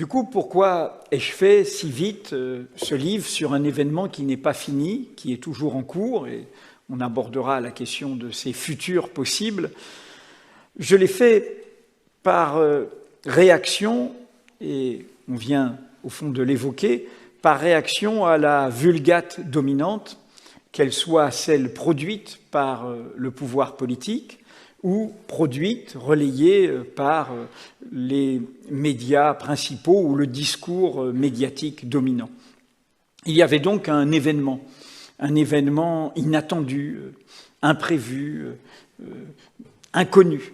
Du coup, pourquoi ai-je fait si vite ce livre sur un événement qui n'est pas fini, qui est toujours en cours, et on abordera la question de ses futurs possibles? Je l'ai fait par réaction, et on vient au fond de l'évoquer, par réaction à la vulgate dominante, qu'elle soit celle produite par le pouvoir politique ou produite, relayée par les médias principaux ou le discours médiatique dominant. Il y avait donc un événement inattendu, imprévu, inconnu.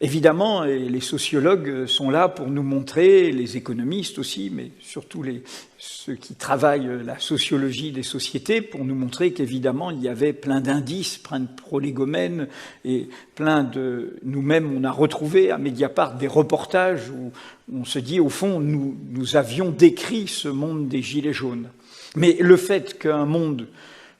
Évidemment, et les sociologues sont là pour nous montrer, les économistes aussi, mais surtout ceux qui travaillent la sociologie des sociétés, pour nous montrer qu'évidemment, il y avait plein d'indices, plein de prolégomènes, et plein de... Nous-mêmes, on a retrouvé à Mediapart des reportages où on se dit, au fond, nous avions décrit ce monde des Gilets jaunes. Mais le fait qu'un monde,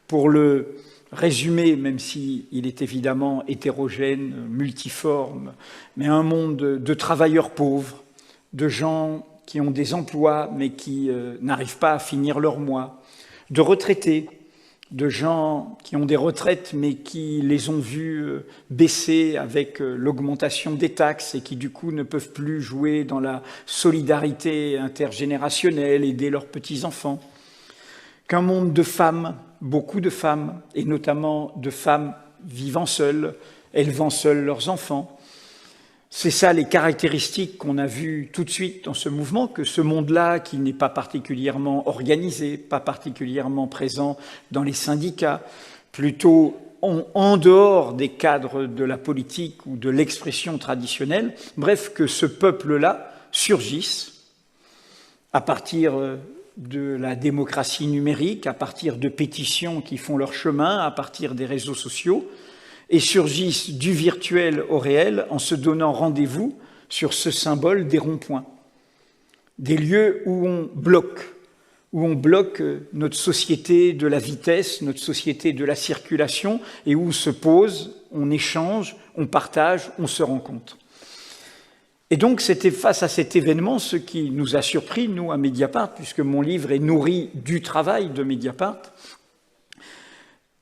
pour le résumé, même s'il est évidemment hétérogène, multiforme, mais un monde de travailleurs pauvres, de gens qui ont des emplois mais qui n'arrivent pas à finir leur mois, de retraités, de gens qui ont des retraites mais qui les ont vus baisser avec l'augmentation des taxes et qui du coup ne peuvent plus jouer dans la solidarité intergénérationnelle, aider leurs petits-enfants, qu'un monde de femmes, beaucoup de femmes, et notamment de femmes vivant seules, élevant seules leurs enfants. C'est ça les caractéristiques qu'on a vues tout de suite dans ce mouvement, que ce monde-là, qui n'est pas particulièrement organisé, pas particulièrement présent dans les syndicats, plutôt en dehors des cadres de la politique ou de l'expression traditionnelle, bref, que ce peuple-là surgisse à partir de la démocratie numérique, à partir de pétitions qui font leur chemin, à partir des réseaux sociaux, et surgissent du virtuel au réel en se donnant rendez-vous sur ce symbole des ronds-points, des lieux où on bloque notre société de la vitesse, notre société de la circulation, et où on se pose, on échange, on partage, on se rencontre. Et donc, c'était face à cet événement ce qui nous a surpris, nous, à Mediapart, puisque mon livre est nourri du travail de Mediapart.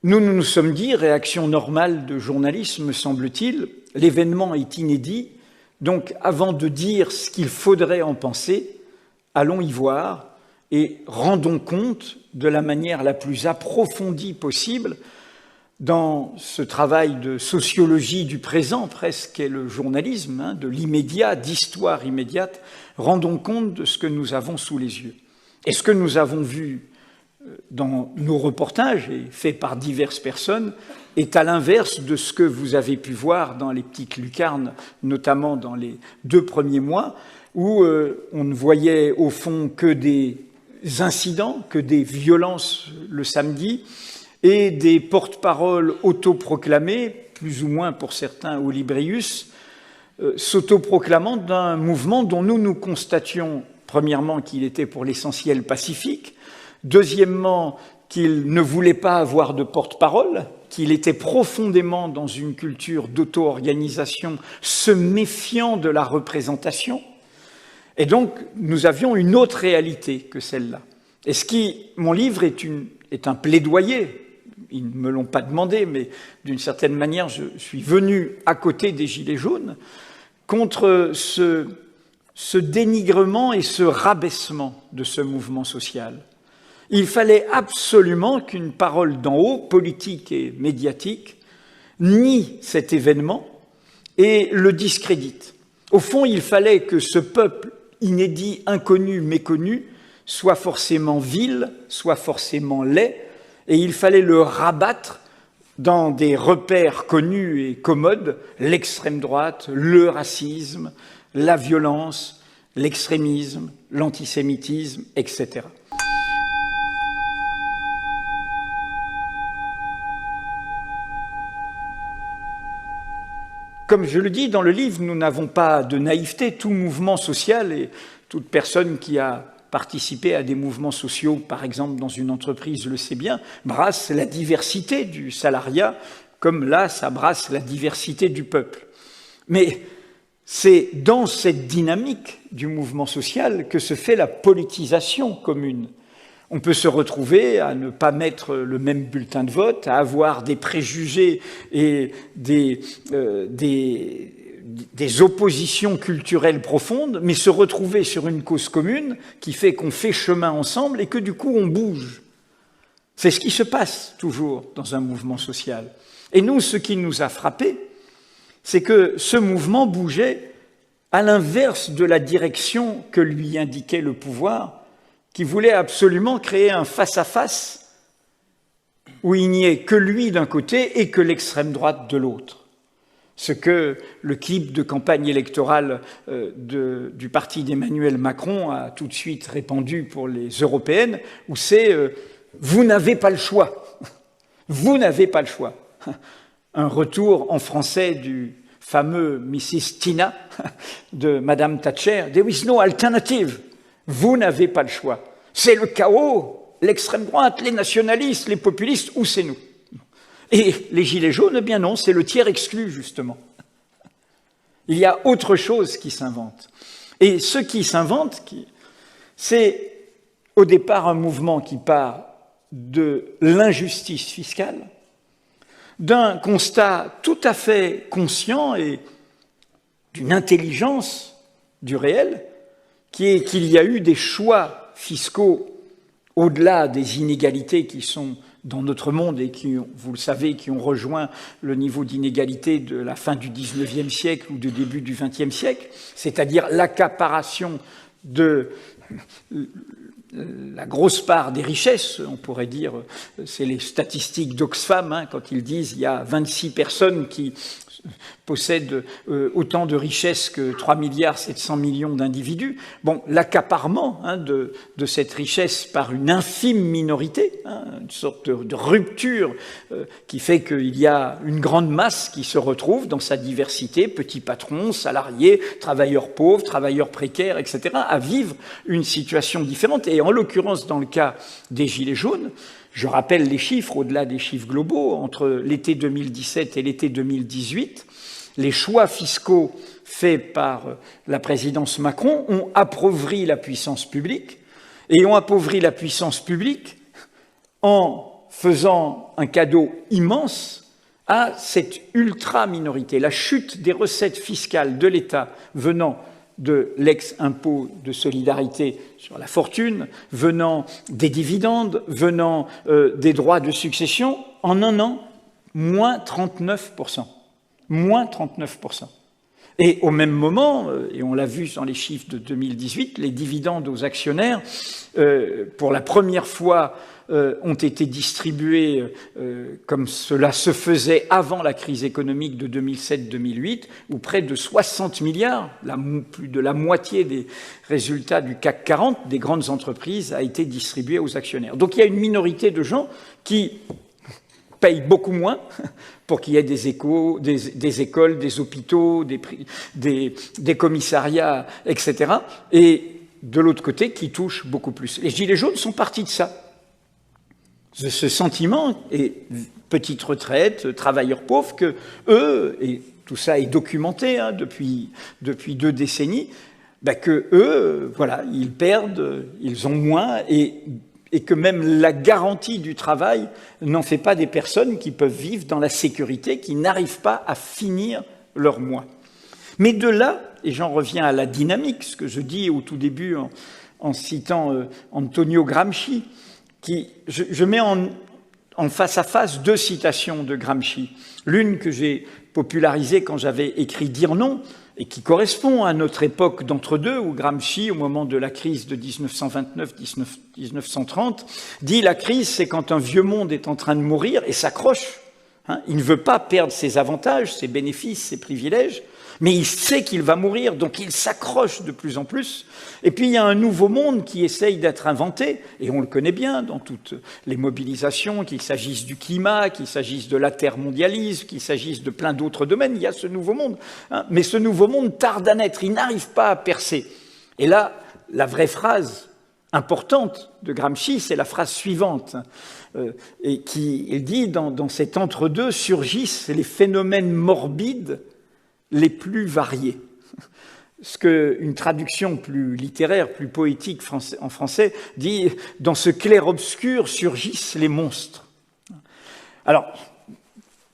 Nous nous sommes dit, réaction normale de journalisme, me semble-t-il, l'événement est inédit, donc avant de dire ce qu'il faudrait en penser, allons y voir et rendons compte de la manière la plus approfondie possible dans ce travail de sociologie du présent, presque, qu'est le journalisme, de l'immédiat, d'histoire immédiate, rendons compte de ce que nous avons sous les yeux. Et ce que nous avons vu dans nos reportages, et fait par diverses personnes, est à l'inverse de ce que vous avez pu voir dans les petites lucarnes, notamment dans les 2 premiers mois, où on ne voyait au fond que des incidents, que des violences le samedi, et des porte-paroles autoproclamés, plus ou moins pour certains Olibrius, s'autoproclamant d'un mouvement dont nous constations, premièrement, qu'il était pour l'essentiel pacifique, deuxièmement, qu'il ne voulait pas avoir de porte-parole, qu'il était profondément dans une culture d'auto-organisation, se méfiant de la représentation. Et donc, nous avions une autre réalité que celle-là. Et mon livre est un plaidoyer. Ils ne me l'ont pas demandé, mais d'une certaine manière, je suis venu à côté des Gilets jaunes contre ce dénigrement et ce rabaissement de ce mouvement social. Il fallait absolument qu'une parole d'en haut, politique et médiatique, nie cet événement et le discrédite. Au fond, il fallait que ce peuple inédit, inconnu, méconnu, soit forcément vil, soit forcément laid, et il fallait le rabattre dans des repères connus et commodes, l'extrême droite, le racisme, la violence, l'extrémisme, l'antisémitisme, etc. Comme je le dis dans le livre, nous n'avons pas de naïveté. Tout mouvement social et toute personne qui a participé à des mouvements sociaux, par exemple dans une entreprise, le sait bien, brasse la diversité du salariat, comme là, ça brasse la diversité du peuple. Mais c'est dans cette dynamique du mouvement social que se fait la politisation commune. On peut se retrouver à ne pas mettre le même bulletin de vote, à avoir des préjugés et des oppositions culturelles profondes, mais se retrouver sur une cause commune qui fait qu'on fait chemin ensemble et que du coup on bouge. C'est ce qui se passe toujours dans un mouvement social. Et nous, ce qui nous a frappés, c'est que ce mouvement bougeait à l'inverse de la direction que lui indiquait le pouvoir, qui voulait absolument créer un face-à-face où il n'y ait que lui d'un côté et que l'extrême droite de l'autre. Ce que le clip de campagne électorale du parti d'Emmanuel Macron a tout de suite répandu pour les européennes, où c'est « vous n'avez pas le choix ». Vous n'avez pas le choix. Un retour en français du fameux Mrs. Tina de Madame Thatcher. There is no alternative. Vous n'avez pas le choix. C'est le chaos, l'extrême droite, les nationalistes, les populistes, ou c'est nous. Et les gilets jaunes, eh bien non, c'est le tiers exclu, justement. Il y a autre chose qui s'invente. Et ce qui s'invente, c'est au départ un mouvement qui part de l'injustice fiscale, d'un constat tout à fait conscient et d'une intelligence du réel, qui est qu'il y a eu des choix fiscaux au-delà des inégalités qui sont dans notre monde et qui, vous le savez, qui ont rejoint le niveau d'inégalité de la fin du XIXe siècle ou du début du XXe siècle, c'est-à-dire l'accaparation de la grosse part des richesses, on pourrait dire, c'est les statistiques d'Oxfam, quand ils disent qu'il y a 26 personnes qui possèdent autant de richesses que 3 milliards 700 millions d'individus. Bon, l'accaparement de cette richesse par une infime minorité, une sorte de rupture qui fait qu'il y a une grande masse qui se retrouve dans sa diversité, petits patrons, salariés, travailleurs pauvres, travailleurs précaires, etc., à vivre une situation différente. Et en l'occurrence, dans le cas des Gilets jaunes, je rappelle les chiffres, au-delà des chiffres globaux, entre l'été 2017 et l'été 2018, les choix fiscaux faits par la présidence Macron ont appauvri la puissance publique, et ont appauvri la puissance publique en faisant un cadeau immense à cette ultra-minorité. La chute des recettes fiscales de l'État venant de l'ex-impôt de solidarité sur la fortune, venant des dividendes, venant des droits de succession, en un an, moins 39%. Moins 39%. Et au même moment, et on l'a vu dans les chiffres de 2018, les dividendes aux actionnaires, pour la première fois, ont été distribués comme cela se faisait avant la crise économique de 2007-2008, où près de 60 milliards, plus de la moitié des résultats du CAC 40, des grandes entreprises, a été distribué aux actionnaires. Donc il y a une minorité de gens qui payent beaucoup moins pour qu'il y ait des écoles, des hôpitaux, des commissariats, etc. Et de l'autre côté, qui touchent beaucoup plus. Les Gilets jaunes sont partis de ça. De ce sentiment, et petite retraite, travailleurs pauvres, que eux, et tout ça est documenté depuis 2 décennies, que eux, voilà, ils perdent, ils ont moins, et que même la garantie du travail n'en fait pas des personnes qui peuvent vivre dans la sécurité, qui n'arrivent pas à finir leur mois. Mais de là, et j'en reviens à la dynamique, ce que je dis au tout début en citant Antonio Gramsci, je mets en face à face 2 citations de Gramsci. L'une que j'ai popularisée quand j'avais écrit « Dire non », et qui correspond à notre époque d'entre-deux, où Gramsci, au moment de la crise de 1929-1930, dit « La crise, c'est quand un vieux monde est en train de mourir et s'accroche. Il ne veut pas perdre ses avantages, ses bénéfices, ses privilèges, mais il sait qu'il va mourir, donc il s'accroche de plus en plus. Et puis il y a un nouveau monde qui essaye d'être inventé, et on le connaît bien dans toutes les mobilisations, qu'il s'agisse du climat, qu'il s'agisse de l'intermondialisme, qu'il s'agisse de plein d'autres domaines, il y a ce nouveau monde. Mais ce nouveau monde tarde à naître, il n'arrive pas à percer. Et là, la vraie phrase importante de Gramsci, c'est la phrase suivante, et il dit, dans cet entre-deux surgissent les phénomènes morbides les plus variés. ce qu'une traduction plus littéraire, plus poétique en français dit « dans ce clair-obscur surgissent les monstres ». Alors,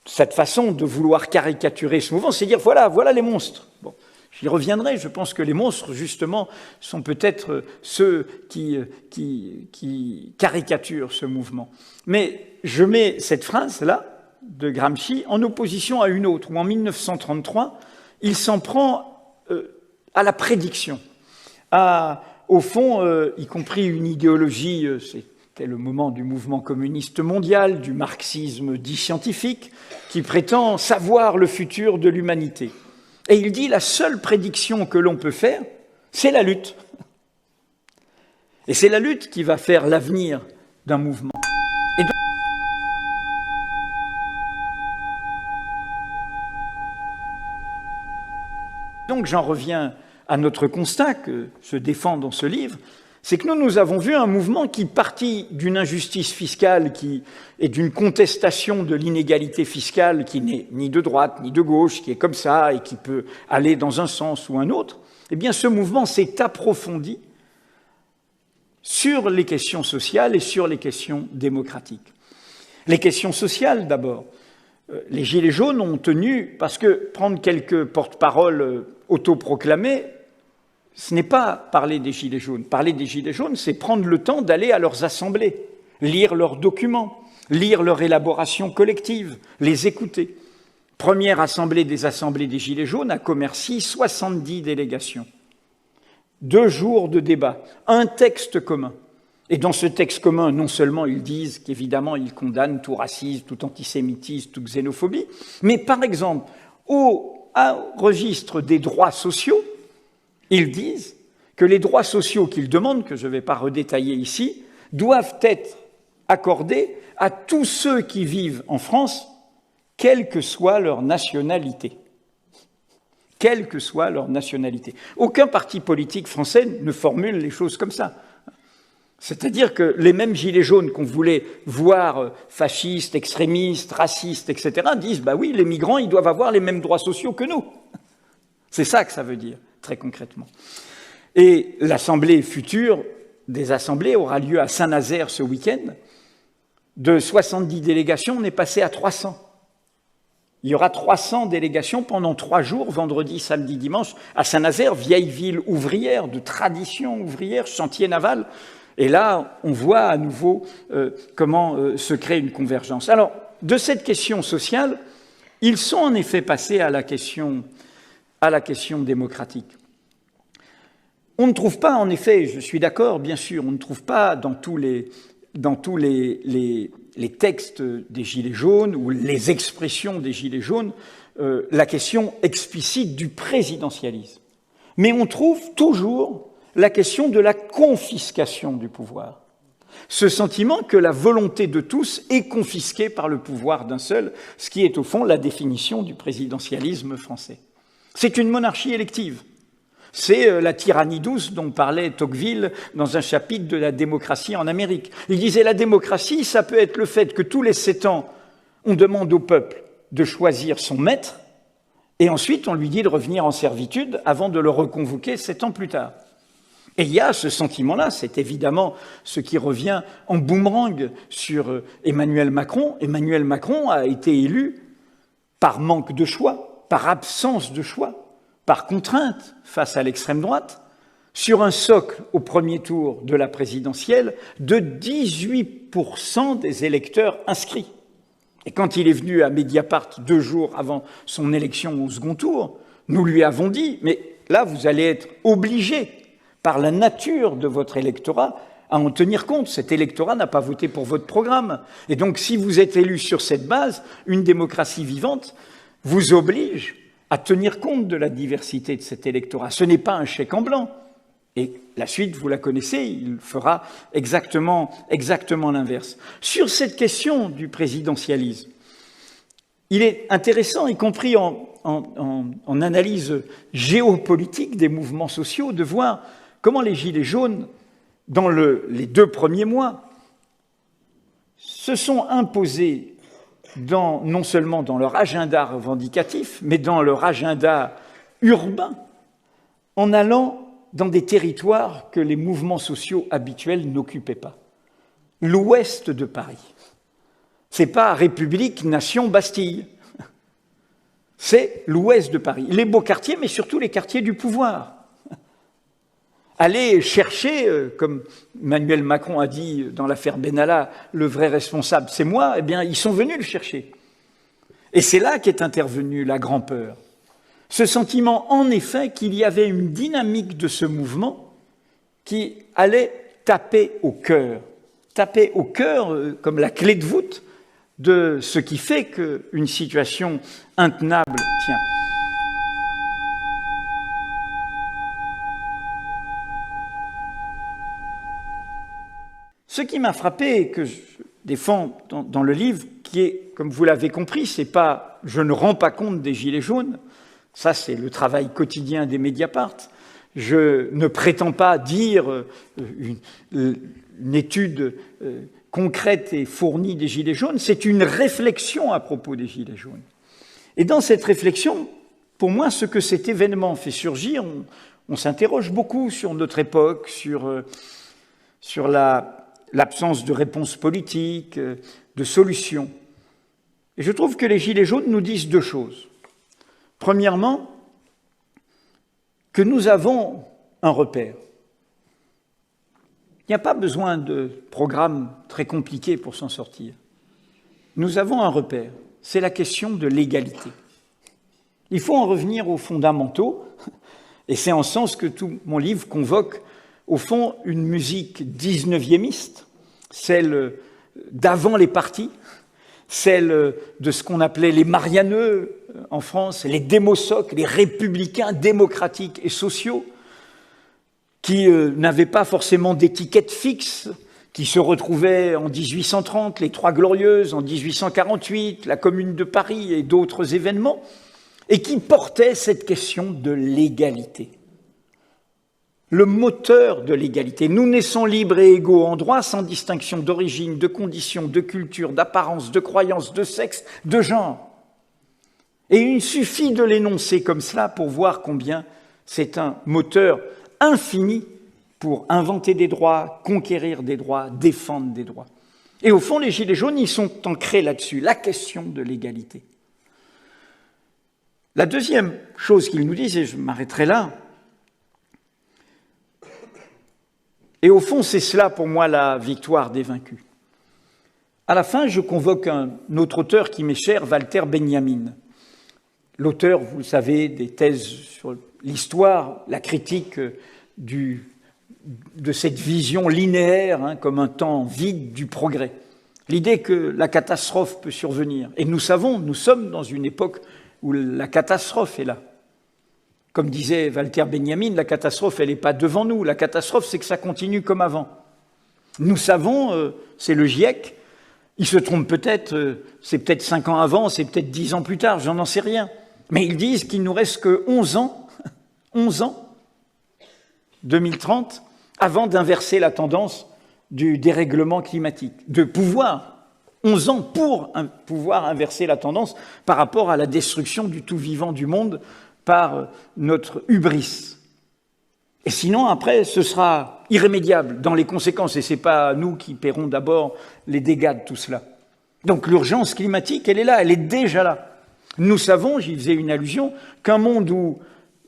cette façon de vouloir caricaturer ce mouvement, c'est dire voilà les monstres. Bon, j'y reviendrai, je pense que les monstres, justement, sont peut-être ceux qui caricaturent ce mouvement. Mais je mets cette phrase-là, de Gramsci, en opposition à une autre, où en 1933, il s'en prend à la prédiction, au fond, y compris une idéologie, c'était le moment du mouvement communiste mondial, du marxisme dit scientifique, qui prétend savoir le futur de l'humanité. Et il dit la seule prédiction que l'on peut faire, c'est la lutte. Et c'est la lutte qui va faire l'avenir d'un mouvement. Et donc j'en reviens à notre constat que se défend dans ce livre, c'est que nous avons vu un mouvement qui partit d'une injustice fiscale et d'une contestation de l'inégalité fiscale qui n'est ni de droite ni de gauche, qui est comme ça et qui peut aller dans un sens ou un autre. Eh bien, ce mouvement s'est approfondi sur les questions sociales et sur les questions démocratiques. Les questions sociales, d'abord. Les Gilets jaunes ont tenu, parce que prendre quelques porte-paroles autoproclamés, ce n'est pas parler des Gilets jaunes. Parler des Gilets jaunes, c'est prendre le temps d'aller à leurs assemblées, lire leurs documents, lire leur élaboration collective, les écouter. Première assemblée des Gilets jaunes à Commercy, 70 délégations. 2 jours de débat, un texte commun. Et dans ce texte commun, non seulement ils disent qu'évidemment ils condamnent tout racisme, tout antisémitisme, toute xénophobie, mais par exemple, au registre des droits sociaux, ils disent que les droits sociaux qu'ils demandent, que je ne vais pas redétailler ici, doivent être accordés à tous ceux qui vivent en France, quelle que soit leur nationalité. Quelle que soit leur nationalité. Aucun parti politique français ne formule les choses comme ça. C'est-à-dire que les mêmes gilets jaunes qu'on voulait voir fascistes, extrémistes, racistes, etc., disent « bah oui, les migrants, ils doivent avoir les mêmes droits sociaux que nous ». C'est ça que ça veut dire, très concrètement. Et l'assemblée future des assemblées aura lieu à Saint-Nazaire ce week-end. De 70 délégations, on est passé à 300. Il y aura 300 délégations pendant 3 jours, vendredi, samedi, dimanche, à Saint-Nazaire, vieille ville ouvrière, de tradition ouvrière, chantier naval. Et là, on voit à nouveau comment se crée une convergence. Alors, de cette question sociale, ils sont en effet passés à la question démocratique. On ne trouve pas, en effet, je suis d'accord, bien sûr, on ne trouve pas dans tous les textes des Gilets jaunes ou les expressions des Gilets jaunes la question explicite du présidentialisme. Mais on trouve toujours la question de la confiscation du pouvoir. Ce sentiment que la volonté de tous est confisquée par le pouvoir d'un seul, ce qui est au fond la définition du présidentialisme français. C'est une monarchie élective. C'est la tyrannie douce dont parlait Tocqueville dans un chapitre de la démocratie en Amérique. Il disait la démocratie, ça peut être le fait que tous les 7 ans, on demande au peuple de choisir son maître et ensuite on lui dit de revenir en servitude avant de le reconvoquer 7 ans plus tard. Et il y a ce sentiment-là, c'est évidemment ce qui revient en boomerang sur Emmanuel Macron. Emmanuel Macron a été élu par manque de choix, par absence de choix, par contrainte face à l'extrême droite, sur un socle au premier tour de la présidentielle de 18% des électeurs inscrits. Et quand il est venu à Mediapart 2 jours avant son élection au second tour, nous lui avons dit « mais là, vous allez être obligé par la nature de votre électorat, à en tenir compte. Cet électorat n'a pas voté pour votre programme. Et donc, si vous êtes élu sur cette base, une démocratie vivante vous oblige à tenir compte de la diversité de cet électorat. Ce n'est pas un chèque en blanc. Et la suite, vous la connaissez, il fera exactement l'inverse. Sur cette question du présidentialisme, il est intéressant, y compris en analyse géopolitique des mouvements sociaux, de voir comment les Gilets jaunes, dans les 2 premiers mois, se sont imposés non seulement dans leur agenda revendicatif, mais dans leur agenda urbain, en allant dans des territoires que les mouvements sociaux habituels n'occupaient pas. L'ouest de Paris. C'est pas République, Nation, Bastille. C'est l'ouest de Paris. Les beaux quartiers, mais surtout les quartiers du pouvoir. Aller chercher, comme Emmanuel Macron a dit dans l'affaire Benalla, le vrai responsable, c'est moi, eh bien, ils sont venus le chercher. Et c'est là qu'est intervenue la grand-peur. Ce sentiment, en effet, qu'il y avait une dynamique de ce mouvement qui allait taper au cœur comme la clé de voûte de ce qui fait qu'une situation intenable tient. Ce qui m'a frappé et que je défends dans le livre, qui est, comme vous l'avez compris, c'est pas, je ne rends pas compte des Gilets jaunes, ça c'est le travail quotidien des Mediapart, je ne prétends pas dire une étude concrète et fournie des Gilets jaunes, c'est une réflexion à propos des Gilets jaunes. Et dans cette réflexion, pour moi, ce que cet événement fait surgir, on s'interroge beaucoup sur notre époque, sur l'absence de réponse politique, de solutions. Et je trouve que les Gilets jaunes nous disent deux choses. Premièrement, que nous avons un repère. Il n'y a pas besoin de programme très compliqué pour s'en sortir. Nous avons un repère, c'est la question de l'égalité. Il faut en revenir aux fondamentaux, et c'est en ce sens que tout mon livre convoque au fond une musique 19e, celle d'avant les partis, celle de ce qu'on appelait les Marianeux en France, les démosocs, les républicains démocratiques et sociaux, qui n'avaient pas forcément d'étiquette fixe, qui se retrouvaient en 1830, les Trois Glorieuses, en 1848, la Commune de Paris et d'autres événements, et qui portaient cette question de l'égalité. Le moteur de l'égalité. Nous naissons libres et égaux en droit, sans distinction d'origine, de condition, de culture, d'apparence, de croyance, de sexe, de genre. Et il suffit de l'énoncer comme cela pour voir combien c'est un moteur infini pour inventer des droits, conquérir des droits, défendre des droits. Et au fond, les Gilets jaunes, ils sont ancrés là-dessus, la question de l'égalité. La deuxième chose qu'ils nous disent, et je m'arrêterai là, et au fond, c'est cela pour moi la victoire des vaincus. À la fin, je convoque un autre auteur qui m'est cher, Walter Benjamin. L'auteur, vous le savez, des thèses sur l'histoire, la critique de cette vision linéaire, comme un temps vide du progrès. L'idée que la catastrophe peut survenir. Et nous savons, nous sommes dans une époque où la catastrophe est là. Comme disait Walter Benjamin, la catastrophe, elle n'est pas devant nous. La catastrophe, c'est que ça continue comme avant. Nous savons, c'est le GIEC, il se trompe peut-être, c'est peut-être 5 ans avant, c'est peut-être 10 ans plus tard, j'en sais rien. Mais ils disent qu'il nous reste que 11 ans, 2030, avant d'inverser la tendance du dérèglement climatique, de pouvoir, 11 ans pour pouvoir inverser la tendance par rapport à la destruction du tout vivant du monde par notre hubris. Et sinon, après, ce sera irrémédiable dans les conséquences, et ce n'est pas nous qui paierons d'abord les dégâts de tout cela. Donc l'urgence climatique, elle est là, elle est déjà là. Nous savons, j'y faisais une allusion, qu'un monde où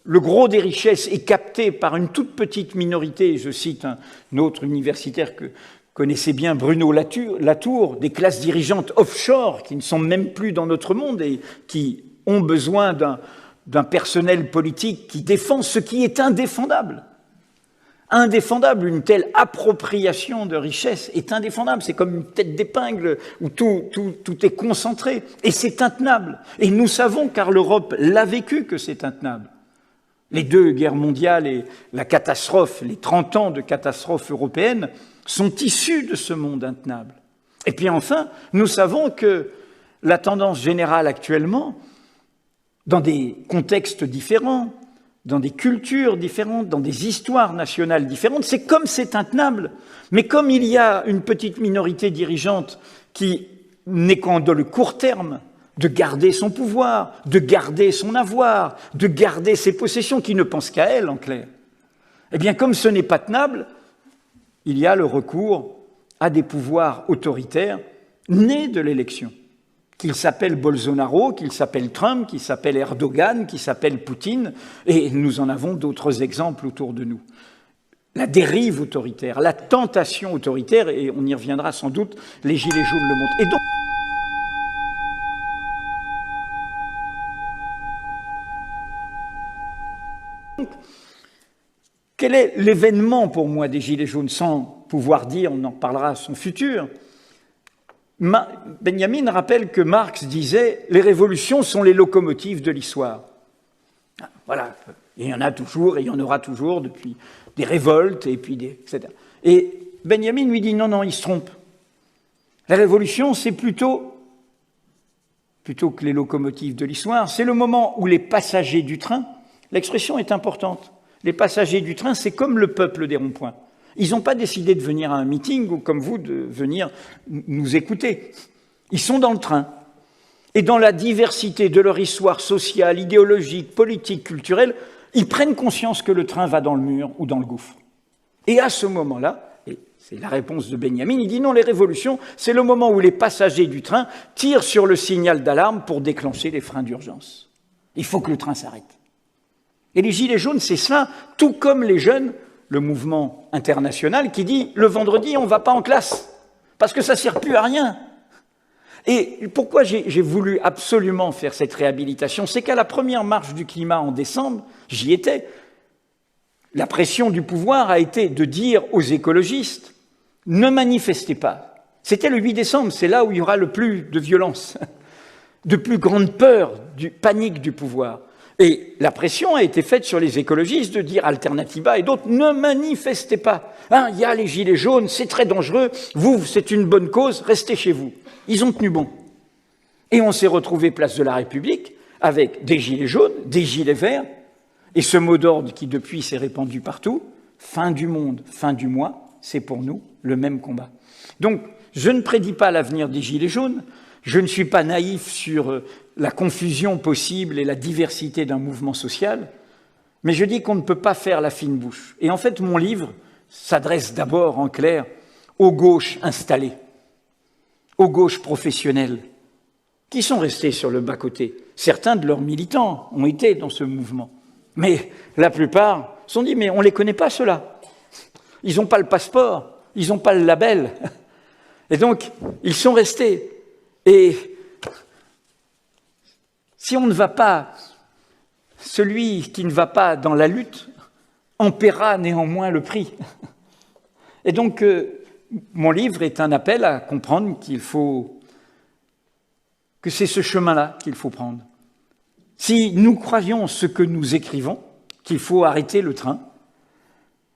le gros des richesses est capté par une toute petite minorité, je cite un autre universitaire que connaissait bien Bruno Latour, des classes dirigeantes offshore qui ne sont même plus dans notre monde et qui ont besoin d'un personnel politique qui défend ce qui est indéfendable. Indéfendable, une telle appropriation de richesse est indéfendable. C'est comme une tête d'épingle où tout est concentré. Et c'est intenable. Et nous savons, car l'Europe l'a vécu, que c'est intenable. Les 2 guerres mondiales et la catastrophe, les 30 ans de catastrophe européenne, sont issus de ce monde intenable. Et puis enfin, nous savons que la tendance générale actuellement, dans des contextes différents, dans des cultures différentes, dans des histoires nationales différentes, c'est comme c'est intenable. Mais comme il y a une petite minorité dirigeante qui n'est qu'en dans le court terme, de garder son pouvoir, de garder son avoir, de garder ses possessions, qui ne pense qu'à elle, en clair. Eh bien, comme ce n'est pas tenable, il y a le recours à des pouvoirs autoritaires nés de l'élection, qu'il s'appelle Bolsonaro, qu'il s'appelle Trump, qu'il s'appelle Erdogan, qu'il s'appelle Poutine, et nous en avons d'autres exemples autour de nous. La dérive autoritaire, la tentation autoritaire, et on y reviendra sans doute, les Gilets jaunes le montrent. Et donc, quel est l'événement pour moi des Gilets jaunes, sans pouvoir dire, on en parlera à son futur? Benjamin rappelle que Marx disait « les révolutions sont les locomotives de l'histoire ». Voilà, il y en a toujours et il y en aura toujours depuis des révoltes et puis des... etc. Et Benjamin lui dit « non, non, il se trompe. La révolution, c'est plutôt que les locomotives de l'histoire, c'est le moment où les passagers du train, l'expression est importante, les passagers du train, c'est comme le peuple des ronds-points. Ils n'ont pas décidé de venir à un meeting ou, comme vous, de venir nous écouter. Ils sont dans le train. Et dans la diversité de leur histoire sociale, idéologique, politique, culturelle, ils prennent conscience que le train va dans le mur ou dans le gouffre. Et à ce moment-là, et c'est la réponse de Benjamin, il dit non, les révolutions, c'est le moment où les passagers du train tirent sur le signal d'alarme pour déclencher les freins d'urgence. Il faut que le train s'arrête. Et les Gilets jaunes, c'est cela, tout comme les jeunes, le mouvement international qui dit « le vendredi, on ne va pas en classe, parce que ça ne sert plus à rien ». Et pourquoi j'ai voulu absolument faire cette réhabilitation, c'est qu'à la première marche du climat en décembre, j'y étais, la pression du pouvoir a été de dire aux écologistes « ne manifestez pas ». C'était le 8 décembre, c'est là où il y aura le plus de violence, de plus grande peur, panique du pouvoir. Et la pression a été faite sur les écologistes de dire Alternativa et d'autres, ne manifestez pas. Hein, il y a les gilets jaunes, c'est très dangereux, vous, c'est une bonne cause, restez chez vous. Ils ont tenu bon. Et on s'est retrouvé place de la République avec des gilets jaunes, des gilets verts, et ce mot d'ordre qui depuis s'est répandu partout, fin du monde, fin du mois, c'est pour nous le même combat. Donc, je ne prédis pas l'avenir des gilets jaunes, je ne suis pas naïf sur la confusion possible et la diversité d'un mouvement social, mais je dis qu'on ne peut pas faire la fine bouche. Et en fait, mon livre s'adresse d'abord, en clair, aux gauches installées, aux gauches professionnelles, qui sont restés sur le bas-côté. Certains de leurs militants ont été dans ce mouvement, mais la plupart se sont dit « mais on ne les connaît pas, ceux-là. Ils n'ont pas le passeport, ils n'ont pas le label. » Et donc, ils sont restés. Et si on ne va pas, celui qui ne va pas dans la lutte en paiera néanmoins le prix. Et donc, mon livre est un appel à comprendre que c'est ce chemin-là qu'il faut prendre. Si nous croyons ce que nous écrivons, qu'il faut arrêter le train,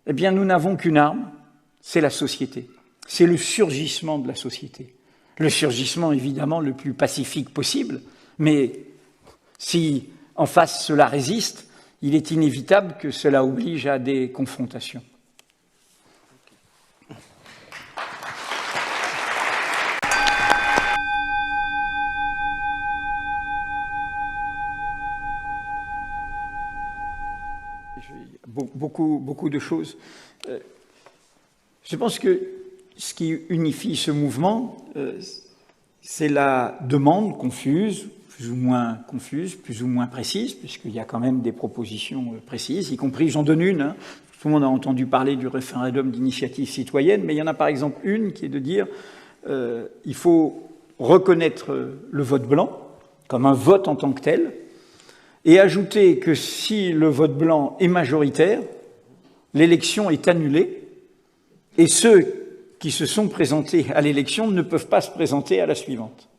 eh bien, nous n'avons qu'une arme, c'est la société. C'est le surgissement de la société. Le surgissement, évidemment, le plus pacifique possible, mais si en face cela résiste, il est inévitable que cela oblige à des confrontations. Beaucoup de choses. Je pense que ce qui unifie ce mouvement, c'est la demande confuse, plus ou moins précise, puisqu'il y a quand même des propositions précises, y compris, j'en donne une, hein, tout le monde a entendu parler du référendum d'initiative citoyenne, mais il y en a par exemple une qui est de dire il faut reconnaître le vote blanc comme un vote en tant que tel, et ajouter que si le vote blanc est majoritaire, l'élection est annulée, et ceux qui se sont présentés à l'élection ne peuvent pas se présenter à la suivante.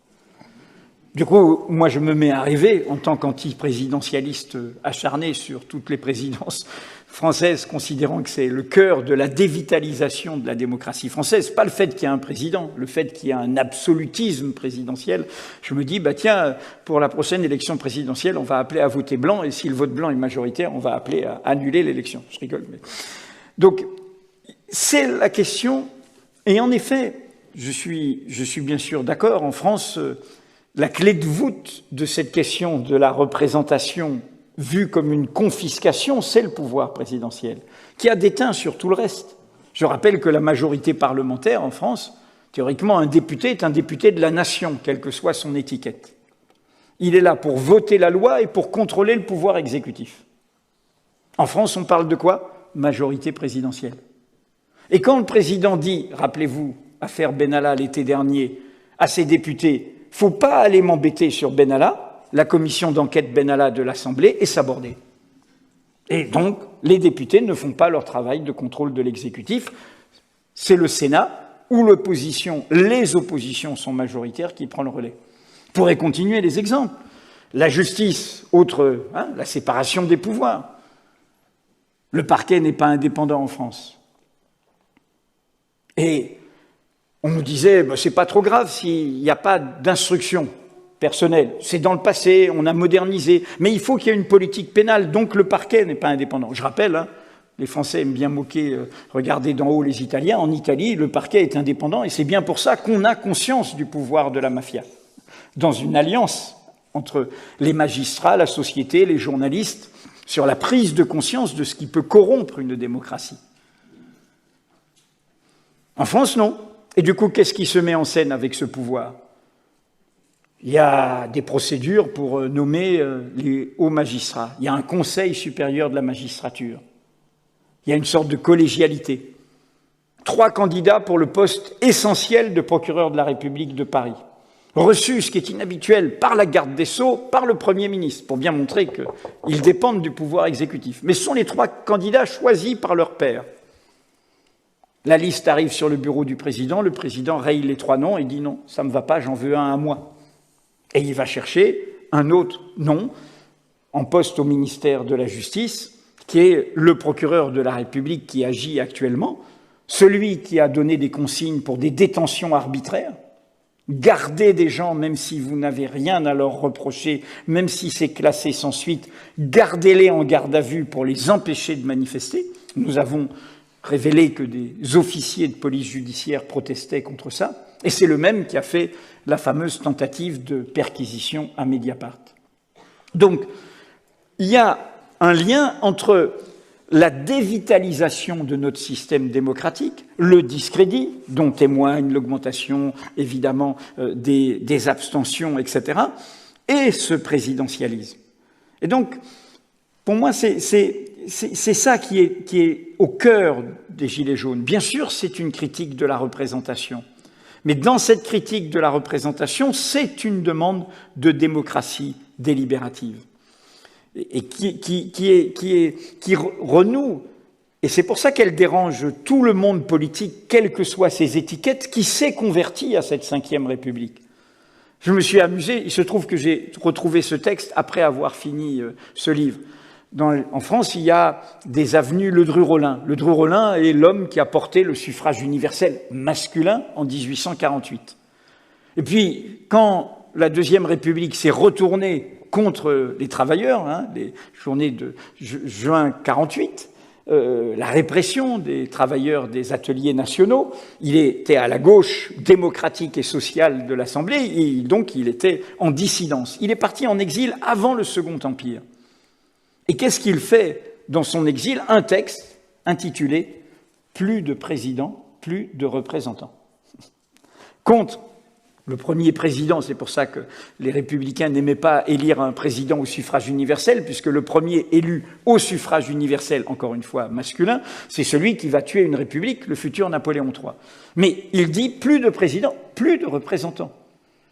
Du coup, moi, je me mets à rêver, en tant qu'anti-présidentialiste acharné sur toutes les présidences françaises, considérant que c'est le cœur de la dévitalisation de la démocratie française, pas le fait qu'il y ait un président, le fait qu'il y ait un absolutisme présidentiel. Je me dis, bah tiens, pour la prochaine élection présidentielle, on va appeler à voter blanc, et si le vote blanc est majoritaire, on va appeler à annuler l'élection. Je rigole, mais... Donc, c'est la question, et en effet, je suis bien sûr d'accord, en France, la clé de voûte de cette question de la représentation vue comme une confiscation, c'est le pouvoir présidentiel, qui a déteint sur tout le reste. Je rappelle que la majorité parlementaire en France, théoriquement, un député est un député de la nation, quelle que soit son étiquette. Il est là pour voter la loi et pour contrôler le pouvoir exécutif. En France, on parle de quoi? Majorité présidentielle. Et quand le président dit, rappelez-vous, affaire Benalla l'été dernier, à ses députés, « faut pas aller m'embêter sur Benalla », la commission d'enquête Benalla de l'Assemblée est sabordée. Et donc, les députés ne font pas leur travail de contrôle de l'exécutif. C'est le Sénat où les oppositions sont majoritaires qui prend le relais. On pourrait continuer les exemples. La justice, la séparation des pouvoirs. Le parquet n'est pas indépendant en France. Et on nous disait, c'est pas trop grave s'il n'y a pas d'instruction personnelle. C'est dans le passé, on a modernisé. Mais il faut qu'il y ait une politique pénale, donc le parquet n'est pas indépendant. Je rappelle, les Français aiment bien moquer, regarder d'en haut les Italiens. En Italie, le parquet est indépendant et c'est bien pour ça qu'on a conscience du pouvoir de la mafia. Dans une alliance entre les magistrats, la société, les journalistes, sur la prise de conscience de ce qui peut corrompre une démocratie. En France, non. Et du coup, qu'est-ce qui se met en scène avec ce pouvoir? Il y a des procédures pour nommer les hauts magistrats. Il y a un conseil supérieur de la magistrature. Il y a une sorte de collégialité. 3 candidats pour le poste essentiel de procureur de la République de Paris. Reçus, ce qui est inhabituel, par la garde des Sceaux, par le Premier ministre, pour bien montrer qu'ils dépendent du pouvoir exécutif. Mais ce sont les 3 candidats choisis par leur père. La liste arrive sur le bureau du président, le président raye les 3 noms et dit non, ça ne me va pas, j'en veux un à moi. Et il va chercher un autre nom en poste au ministère de la Justice, qui est le procureur de la République qui agit actuellement, celui qui a donné des consignes pour des détentions arbitraires. Gardez des gens, même si vous n'avez rien à leur reprocher, même si c'est classé sans suite, gardez-les en garde à vue pour les empêcher de manifester. Nous avons révélé que des officiers de police judiciaire protestaient contre ça, et c'est le même qui a fait la fameuse tentative de perquisition à Mediapart. Donc, il y a un lien entre la dévitalisation de notre système démocratique, le discrédit, dont témoigne l'augmentation, évidemment, des abstentions, etc., et ce présidentialisme. Et donc, pour moi, c'est ça qui est au cœur des Gilets jaunes. Bien sûr, c'est une critique de la représentation. Mais dans cette critique de la représentation, c'est une demande de démocratie délibérative. Et qui renoue, et c'est pour ça qu'elle dérange tout le monde politique, quelles que soient ses étiquettes, qui s'est converti à cette Ve République. Je me suis amusé, il se trouve que j'ai retrouvé ce texte après avoir fini ce livre. En France, il y a des avenues Ledru-Rollin. Ledru-Rollin est l'homme qui a porté le suffrage universel masculin en 1848. Et puis, quand la Deuxième République s'est retournée contre les travailleurs, les journées de juin 48, la répression des travailleurs des ateliers nationaux, il était à la gauche démocratique et sociale de l'Assemblée, et donc il était en dissidence. Il est parti en exil avant le Second Empire. Et qu'est-ce qu'il fait dans son exil? Un texte intitulé « Plus de présidents, plus de représentants ». Contre le premier président, c'est pour ça que les républicains n'aimaient pas élire un président au suffrage universel, puisque le premier élu au suffrage universel, encore une fois masculin, c'est celui qui va tuer une république, le futur Napoléon III. Mais il dit plus de présidents, plus de représentants.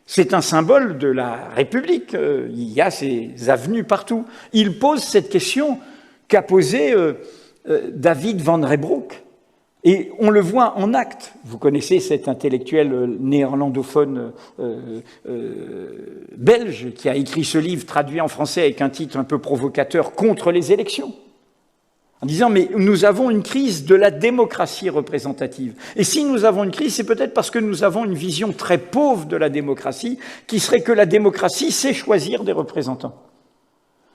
C'est un symbole de la République, il y a ces avenues partout. Il pose cette question qu'a posée David Van Reybrouck. Et on le voit en acte. Vous connaissez cet intellectuel néerlandophone belge qui a écrit ce livre traduit en français avec un titre un peu provocateur, « Contre les élections », en disant « mais nous avons une crise de la démocratie représentative ». Et si nous avons une crise, c'est peut-être parce que nous avons une vision très pauvre de la démocratie, qui serait que la démocratie, c'est choisir des représentants.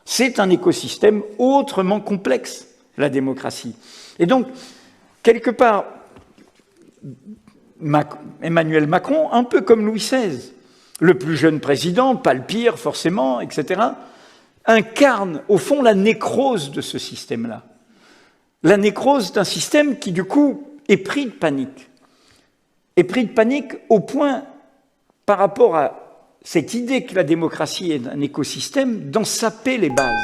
C'est un écosystème autrement complexe, la démocratie. Et donc, quelque part, Emmanuel Macron, un peu comme Louis XVI, le plus jeune président, pas le pire forcément, etc., incarne au fond la nécrose de ce système-là. La nécrose d'un système qui, du coup, est pris de panique. Est pris de panique au point, par rapport à cette idée que la démocratie est un écosystème, d'en saper les bases.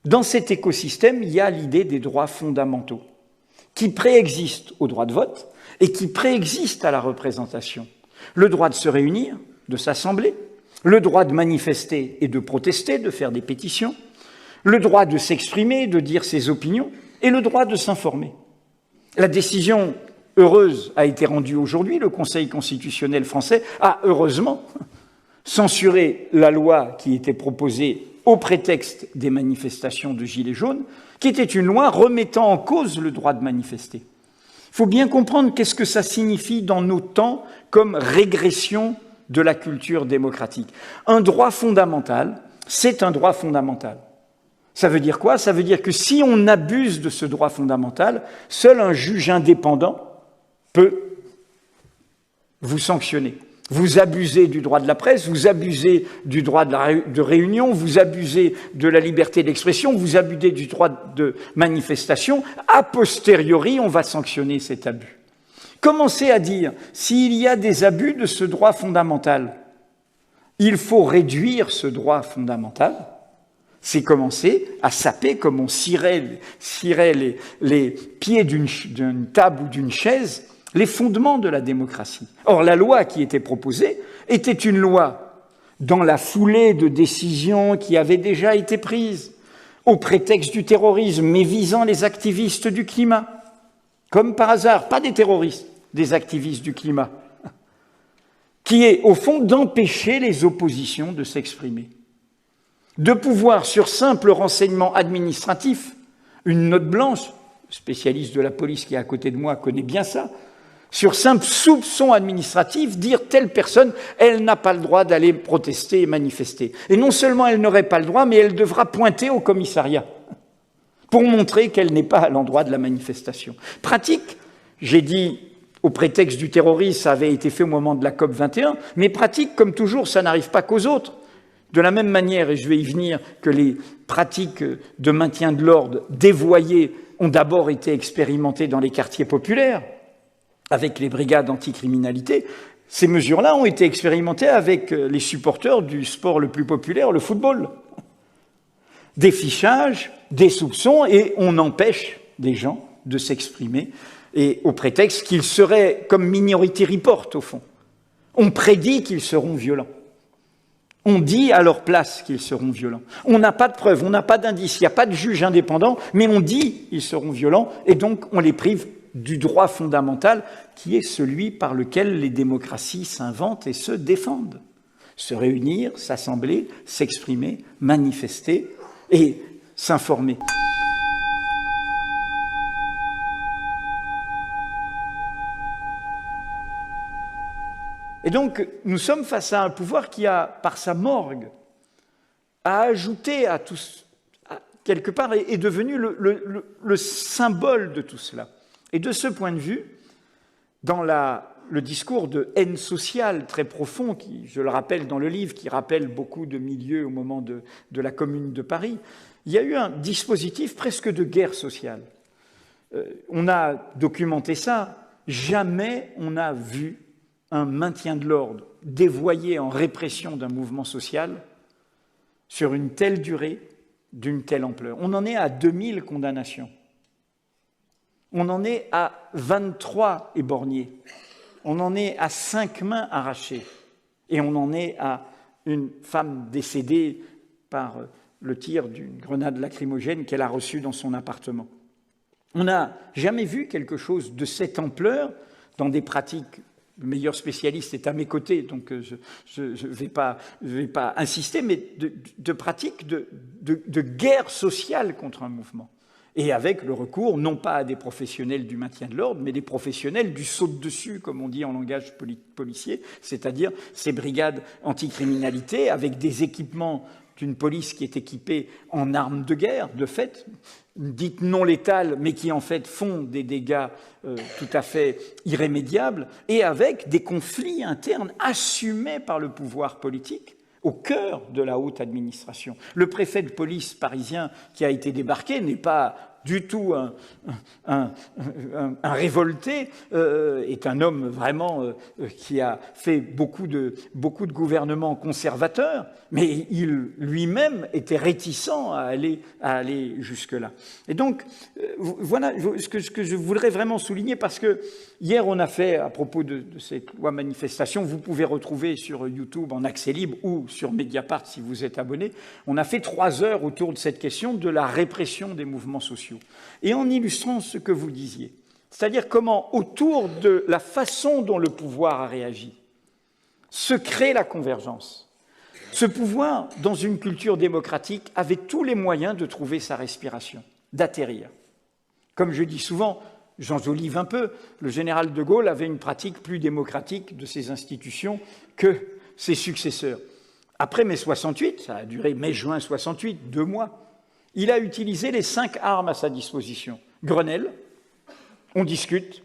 Dans cet écosystème, il y a l'idée des droits fondamentaux, qui préexistent au droit de vote et qui préexistent à la représentation. Le droit de se réunir, de s'assembler, le droit de manifester et de protester, de faire des pétitions, le droit de s'exprimer, de dire ses opinions, et le droit de s'informer. La décision heureuse a été rendue aujourd'hui. Le Conseil constitutionnel français a, heureusement, censuré la loi qui était proposée au prétexte des manifestations de Gilets jaunes, qui était une loi remettant en cause le droit de manifester. Il faut bien comprendre qu'est-ce que ça signifie dans nos temps comme régression de la culture démocratique. Un droit fondamental, c'est un droit fondamental. Ça veut dire quoi? Ça veut dire que si on abuse de ce droit fondamental, seul un juge indépendant peut vous sanctionner. Vous abusez du droit de la presse, vous abusez du droit de réunion, vous abusez de la liberté d'expression, vous abusez du droit de manifestation. A posteriori, on va sanctionner cet abus. Commencez à dire, s'il y a des abus de ce droit fondamental, il faut réduire ce droit fondamental. C'est commencer à saper comme on cirait les pieds d'une table ou d'une chaise, les fondements de la démocratie. Or, la loi qui était proposée était une loi dans la foulée de décisions qui avaient déjà été prises, au prétexte du terrorisme, mais visant les activistes du climat. Comme par hasard, pas des terroristes, des activistes du climat, qui est, au fond, d'empêcher les oppositions de s'exprimer. De pouvoir, sur simple renseignement administratif, une note blanche, le spécialiste de la police qui est à côté de moi connaît bien ça, sur simple soupçon administratif, dire telle personne, elle n'a pas le droit d'aller protester et manifester. Et non seulement elle n'aurait pas le droit, mais elle devra pointer au commissariat pour montrer qu'elle n'est pas à l'endroit de la manifestation. Pratique, j'ai dit au prétexte du terrorisme, ça avait été fait au moment de la COP 21, mais pratique, comme toujours, ça n'arrive pas qu'aux autres. De la même manière, et je vais y venir, que les pratiques de maintien de l'ordre dévoyées ont d'abord été expérimentées dans les quartiers populaires, avec les brigades anticriminalité, ces mesures-là ont été expérimentées avec les supporters du sport le plus populaire, le football. Des fichages, des soupçons, et on empêche des gens de s'exprimer, et au prétexte qu'ils seraient comme Minority Report, au fond. On prédit qu'ils seront violents. On dit à leur place qu'ils seront violents. On n'a pas de preuves, on n'a pas d'indices, il n'y a pas de juge indépendant, mais on dit qu'ils seront violents, et donc on les prive du droit fondamental qui est celui par lequel les démocraties s'inventent et se défendent. Se réunir, s'assembler, s'exprimer, manifester et s'informer. Et donc, nous sommes face à un pouvoir qui a, par sa morgue, a ajouté à tout, quelque part, est devenu le symbole de tout cela. Et de ce point de vue, dans le discours de haine sociale très profond, qui, je le rappelle dans le livre, qui rappelle beaucoup de milieux au moment de la Commune de Paris, il y a eu un dispositif presque de guerre sociale. On a documenté ça. Jamais on n'a vu un maintien de l'ordre dévoyé en répression d'un mouvement social sur une telle durée, d'une telle ampleur. On en est à 2000 condamnations. On en est à 23 éborgnés. On en est à 5 mains arrachées. Et on en est à une femme décédée par le tir d'une grenade lacrymogène qu'elle a reçue dans son appartement. On n'a jamais vu quelque chose de cette ampleur dans des pratiques. Le meilleur spécialiste est à mes côtés, donc je vais pas insister, mais de pratiques de guerre sociale contre un mouvement. Et avec le recours, non pas à des professionnels du maintien de l'ordre, mais des professionnels du saute-dessus, comme on dit en langage policier, c'est-à-dire ces brigades anticriminalité avec des équipements d'une police qui est équipée en armes de guerre, de fait, dites non létales, mais qui en fait font des dégâts tout à fait irrémédiables, et avec des conflits internes assumés par le pouvoir politique, au cœur de la haute administration. Le préfet de police parisien qui a été débarqué n'est pas du tout un révolté, est un homme vraiment qui a fait beaucoup de gouvernements conservateurs, mais il lui-même était réticent à aller jusque-là. Et donc, voilà ce que je voudrais vraiment souligner, parce que hier on a fait, à propos de cette loi manifestation, vous pouvez retrouver sur YouTube en accès libre ou sur Mediapart si vous êtes abonné, on a fait 3 heures autour de cette question de la répression des mouvements sociaux. Et en illustrant ce que vous disiez, c'est-à-dire comment, autour de la façon dont le pouvoir a réagi, se crée la convergence. Ce pouvoir, dans une culture démocratique, avait tous les moyens de trouver sa respiration, d'atterrir. Comme je dis souvent, j'enjolive un peu, le général de Gaulle avait une pratique plus démocratique de ses institutions que ses successeurs. Après mai 68, ça a duré mai-juin 68, 2 mois, il a utilisé les 5 armes à sa disposition. Grenelle, on discute,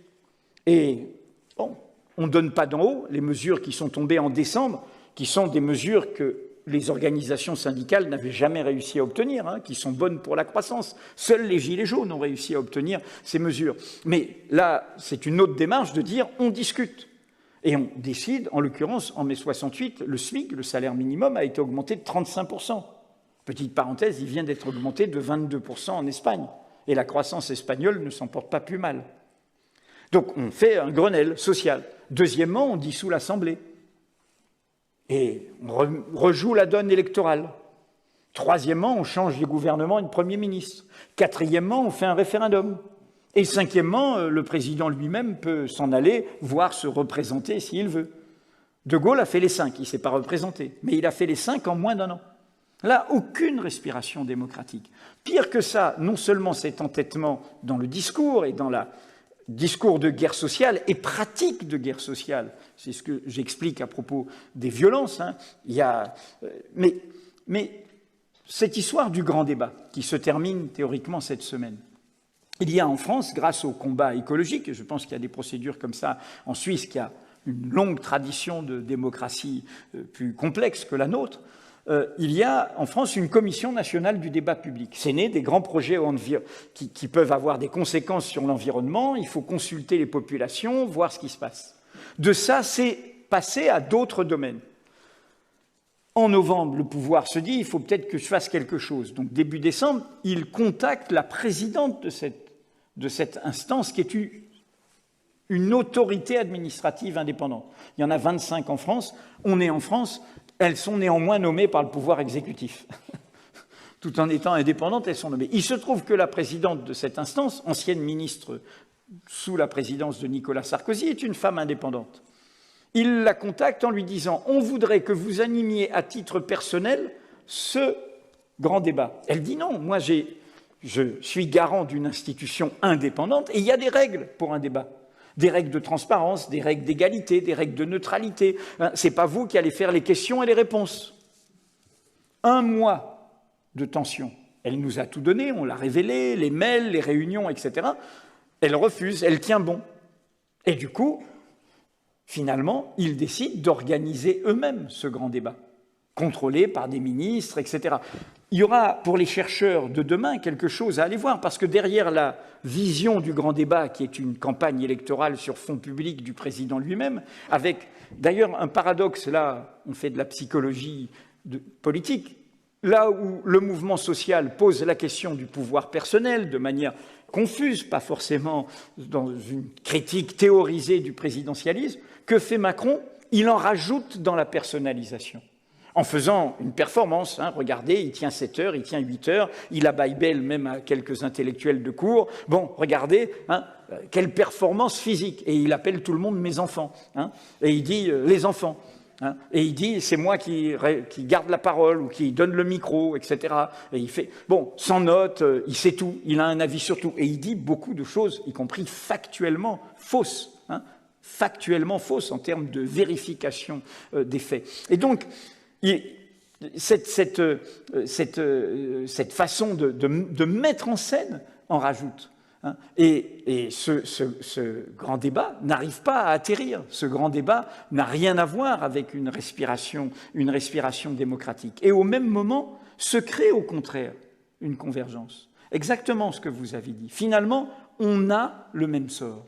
et bon, on ne donne pas d'en haut les mesures qui sont tombées en décembre, qui sont des mesures que les organisations syndicales n'avaient jamais réussi à obtenir, qui sont bonnes pour la croissance. Seuls les Gilets jaunes ont réussi à obtenir ces mesures. Mais là, c'est une autre démarche de dire on discute. Et on décide, en l'occurrence, en mai 68, le SMIC, le salaire minimum, a été augmenté de 35%. Petite parenthèse, il vient d'être augmenté de 22% en Espagne. Et la croissance espagnole ne s'en porte pas plus mal. Donc on fait un Grenelle social. Deuxièmement, on dissout l'Assemblée. Et on rejoue la donne électorale. Troisièmement, on change de gouvernement et de Premier ministre. Quatrièmement, on fait un référendum. Et cinquièmement, le président lui-même peut s'en aller, voire se représenter s'il veut. De Gaulle a fait les 5, il ne s'est pas représenté, mais il a fait les 5 en moins d'1 an. Là, aucune respiration démocratique. Pire que ça, non seulement cet entêtement dans le discours et dans le discours de guerre sociale et pratique de guerre sociale, c'est ce que j'explique à propos des violences, mais cette histoire du grand débat qui se termine théoriquement cette semaine, il y a en France, grâce au combat écologique, et je pense qu'il y a des procédures comme ça en Suisse qui a une longue tradition de démocratie plus complexe que la nôtre, il y a en France une commission nationale du débat public. C'est né des grands projets qui peuvent avoir des conséquences sur l'environnement. Il faut consulter les populations, voir ce qui se passe. De ça, c'est passé à d'autres domaines. En novembre, le pouvoir se dit, il faut peut-être que je fasse quelque chose. Donc début décembre, il contacte la présidente de cette instance qui est une autorité administrative indépendante. Il y en a 25 en France. On est en France. Elles sont néanmoins nommées par le pouvoir exécutif. Tout en étant indépendantes, elles sont nommées. Il se trouve que la présidente de cette instance, ancienne ministre sous la présidence de Nicolas Sarkozy, est une femme indépendante. Il la contacte en lui disant « On voudrait que vous animiez à titre personnel ce grand débat. » Elle dit « Non, moi je suis garant d'une institution indépendante et il y a des règles pour un débat. » Des règles de transparence, des règles d'égalité, des règles de neutralité. C'est pas vous qui allez faire les questions et les réponses. 1 mois de tension. Elle nous a tout donné, on l'a révélé, les mails, les réunions, etc. Elle refuse, elle tient bon. Et du coup, finalement, ils décident d'organiser eux-mêmes ce grand débat, contrôlé par des ministres, etc. Il y aura, pour les chercheurs de demain, quelque chose à aller voir, parce que derrière la vision du grand débat, qui est une campagne électorale sur fonds publics du président lui-même, avec d'ailleurs un paradoxe, là, on fait de la psychologie politique, là où le mouvement social pose la question du pouvoir personnel de manière confuse, pas forcément dans une critique théorisée du présidentialisme, que fait Macron? Il en rajoute dans la personnalisation. En faisant une performance, regardez, il tient 7 heures, il tient 8 heures, il abaille belle même à quelques intellectuels de cours. Bon, regardez, quelle performance physique. Et il appelle tout le monde mes enfants. Et il dit les enfants. Hein, et il dit, c'est moi qui garde la parole ou qui donne le micro, etc. Et il fait, bon, sans note, il sait tout, il a un avis sur tout. Et il dit beaucoup de choses, y compris factuellement fausses, hein, factuellement fausses en termes de vérification des faits. Et donc, cette façon de mettre en scène en rajoute. Hein, et ce grand débat n'arrive pas à atterrir. Ce grand débat n'a rien à voir avec une respiration démocratique. Et au même moment, se crée au contraire une convergence. Exactement ce que vous avez dit. Finalement, on a le même sort.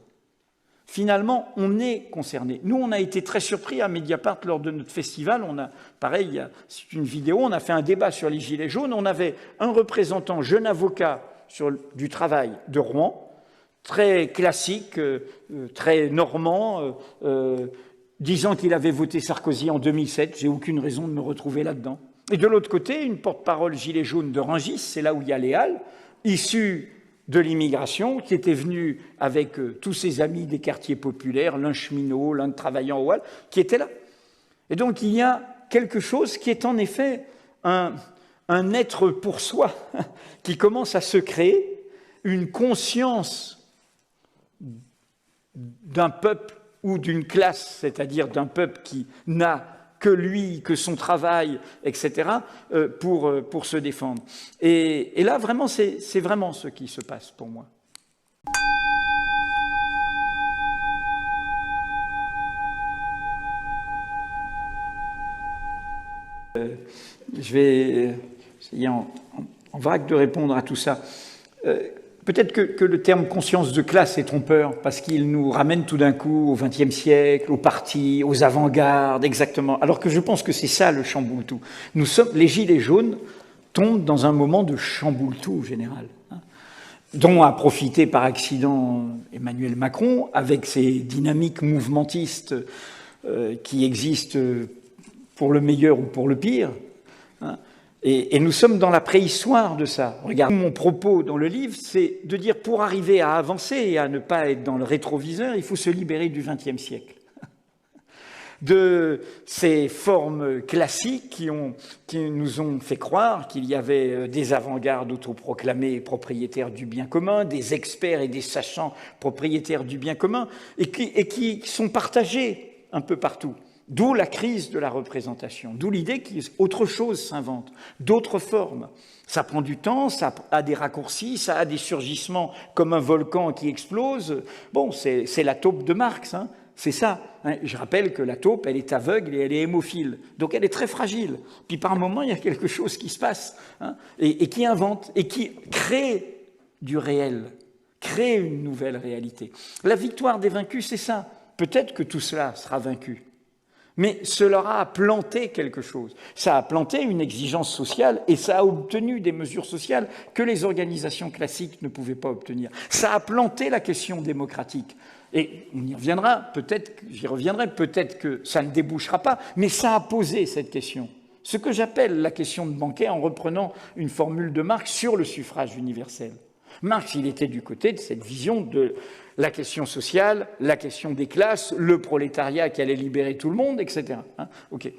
Finalement, on est concerné. Nous, on a été très surpris à Mediapart lors de notre festival. On a, pareil, c'est une vidéo, on a fait un débat sur les Gilets jaunes. On avait un représentant, jeune avocat du travail de Rouen, très classique, très normand, disant qu'il avait voté Sarkozy en 2007. J'ai aucune raison de me retrouver là-dedans. Et de l'autre côté, une porte-parole Gilets jaunes de Rungis, c'est là où il y a les Halles, issue de l'immigration, qui était venu avec tous ses amis des quartiers populaires, l'un cheminot, l'un travaillant au Halles, qui était là. Et donc il y a quelque chose qui est en effet un être pour soi, qui commence à se créer, une conscience d'un peuple ou d'une classe, c'est-à-dire d'un peuple qui n'a que lui, que son travail, etc., pour se défendre. Et là, vraiment, c'est vraiment ce qui se passe pour moi. Je vais essayer en vrac de répondre à tout ça. Peut-être que le terme conscience de classe est trompeur, parce qu'il nous ramène tout d'un coup au XXe siècle, aux partis, aux avant-gardes, exactement. Alors que je pense que c'est ça le chamboule-tout. Les Gilets jaunes tombent dans un moment de chamboule-tout général, hein, dont a profité par accident Emmanuel Macron, avec ses dynamiques mouvementistes qui existent pour le meilleur ou pour le pire, hein. Et nous sommes dans la préhistoire de ça. Regarde, mon propos dans le livre, c'est de dire pour arriver à avancer et à ne pas être dans le rétroviseur, il faut se libérer du XXe siècle. De ces formes classiques qui nous ont fait croire qu'il y avait des avant-gardes autoproclamés propriétaires du bien commun, des experts et des sachants propriétaires du bien commun, et qui sont partagés un peu partout. D'où la crise de la représentation, d'où l'idée qu'autre chose s'invente, d'autres formes. Ça prend du temps, ça a des raccourcis, ça a des surgissements comme un volcan qui explose. Bon, c'est la taupe de Marx, hein, c'est ça. Hein. Je rappelle que la taupe, elle est aveugle et elle est hémophile, donc elle est très fragile. Puis par moment, il y a quelque chose qui se passe, hein, et qui invente, et qui crée du réel, crée une nouvelle réalité. La victoire des vaincus, c'est ça. Peut-être que tout cela sera vaincu. Mais cela a planté quelque chose. Ça a planté une exigence sociale et ça a obtenu des mesures sociales que les organisations classiques ne pouvaient pas obtenir. Ça a planté la question démocratique. Et on y reviendra, peut-être, j'y reviendrai, peut-être que ça ne débouchera pas, mais ça a posé cette question. Ce que j'appelle la question de Banquet en reprenant une formule de Marx sur le suffrage universel. Marx, il était du côté de cette vision de la question sociale, la question des classes, le prolétariat qui allait libérer tout le monde, etc. Hein, okay.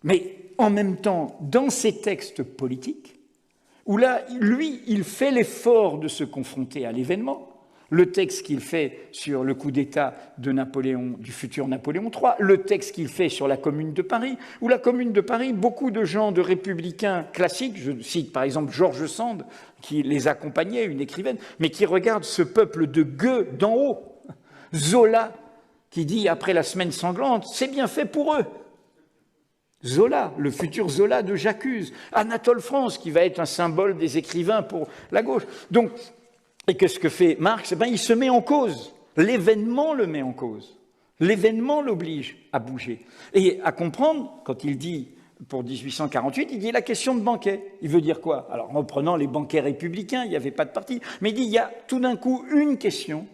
Mais en même temps, dans ces textes politiques, où là, lui, il fait l'effort de se confronter à l'événement, le texte qu'il fait sur le coup d'État de Napoléon, du futur Napoléon III, le texte qu'il fait sur la Commune de Paris, où la Commune de Paris, beaucoup de gens de républicains classiques, je cite par exemple George Sand, qui les accompagnait, une écrivaine, mais qui regarde ce peuple de gueux d'en haut, Zola, qui dit après la semaine sanglante, c'est bien fait pour eux. Zola, le futur Zola de J'accuse, Anatole France, qui va être un symbole des écrivains pour la gauche. Donc, et qu'est-ce que fait Marx? Il se met en cause. L'événement le met en cause. L'événement l'oblige à bouger. Et à comprendre, quand il dit, pour 1848, il dit la question de Banquet. Il veut dire quoi? Alors, en reprenant les banquets républicains, il n'y avait pas de parti. Mais il dit, il y a tout d'un coup une question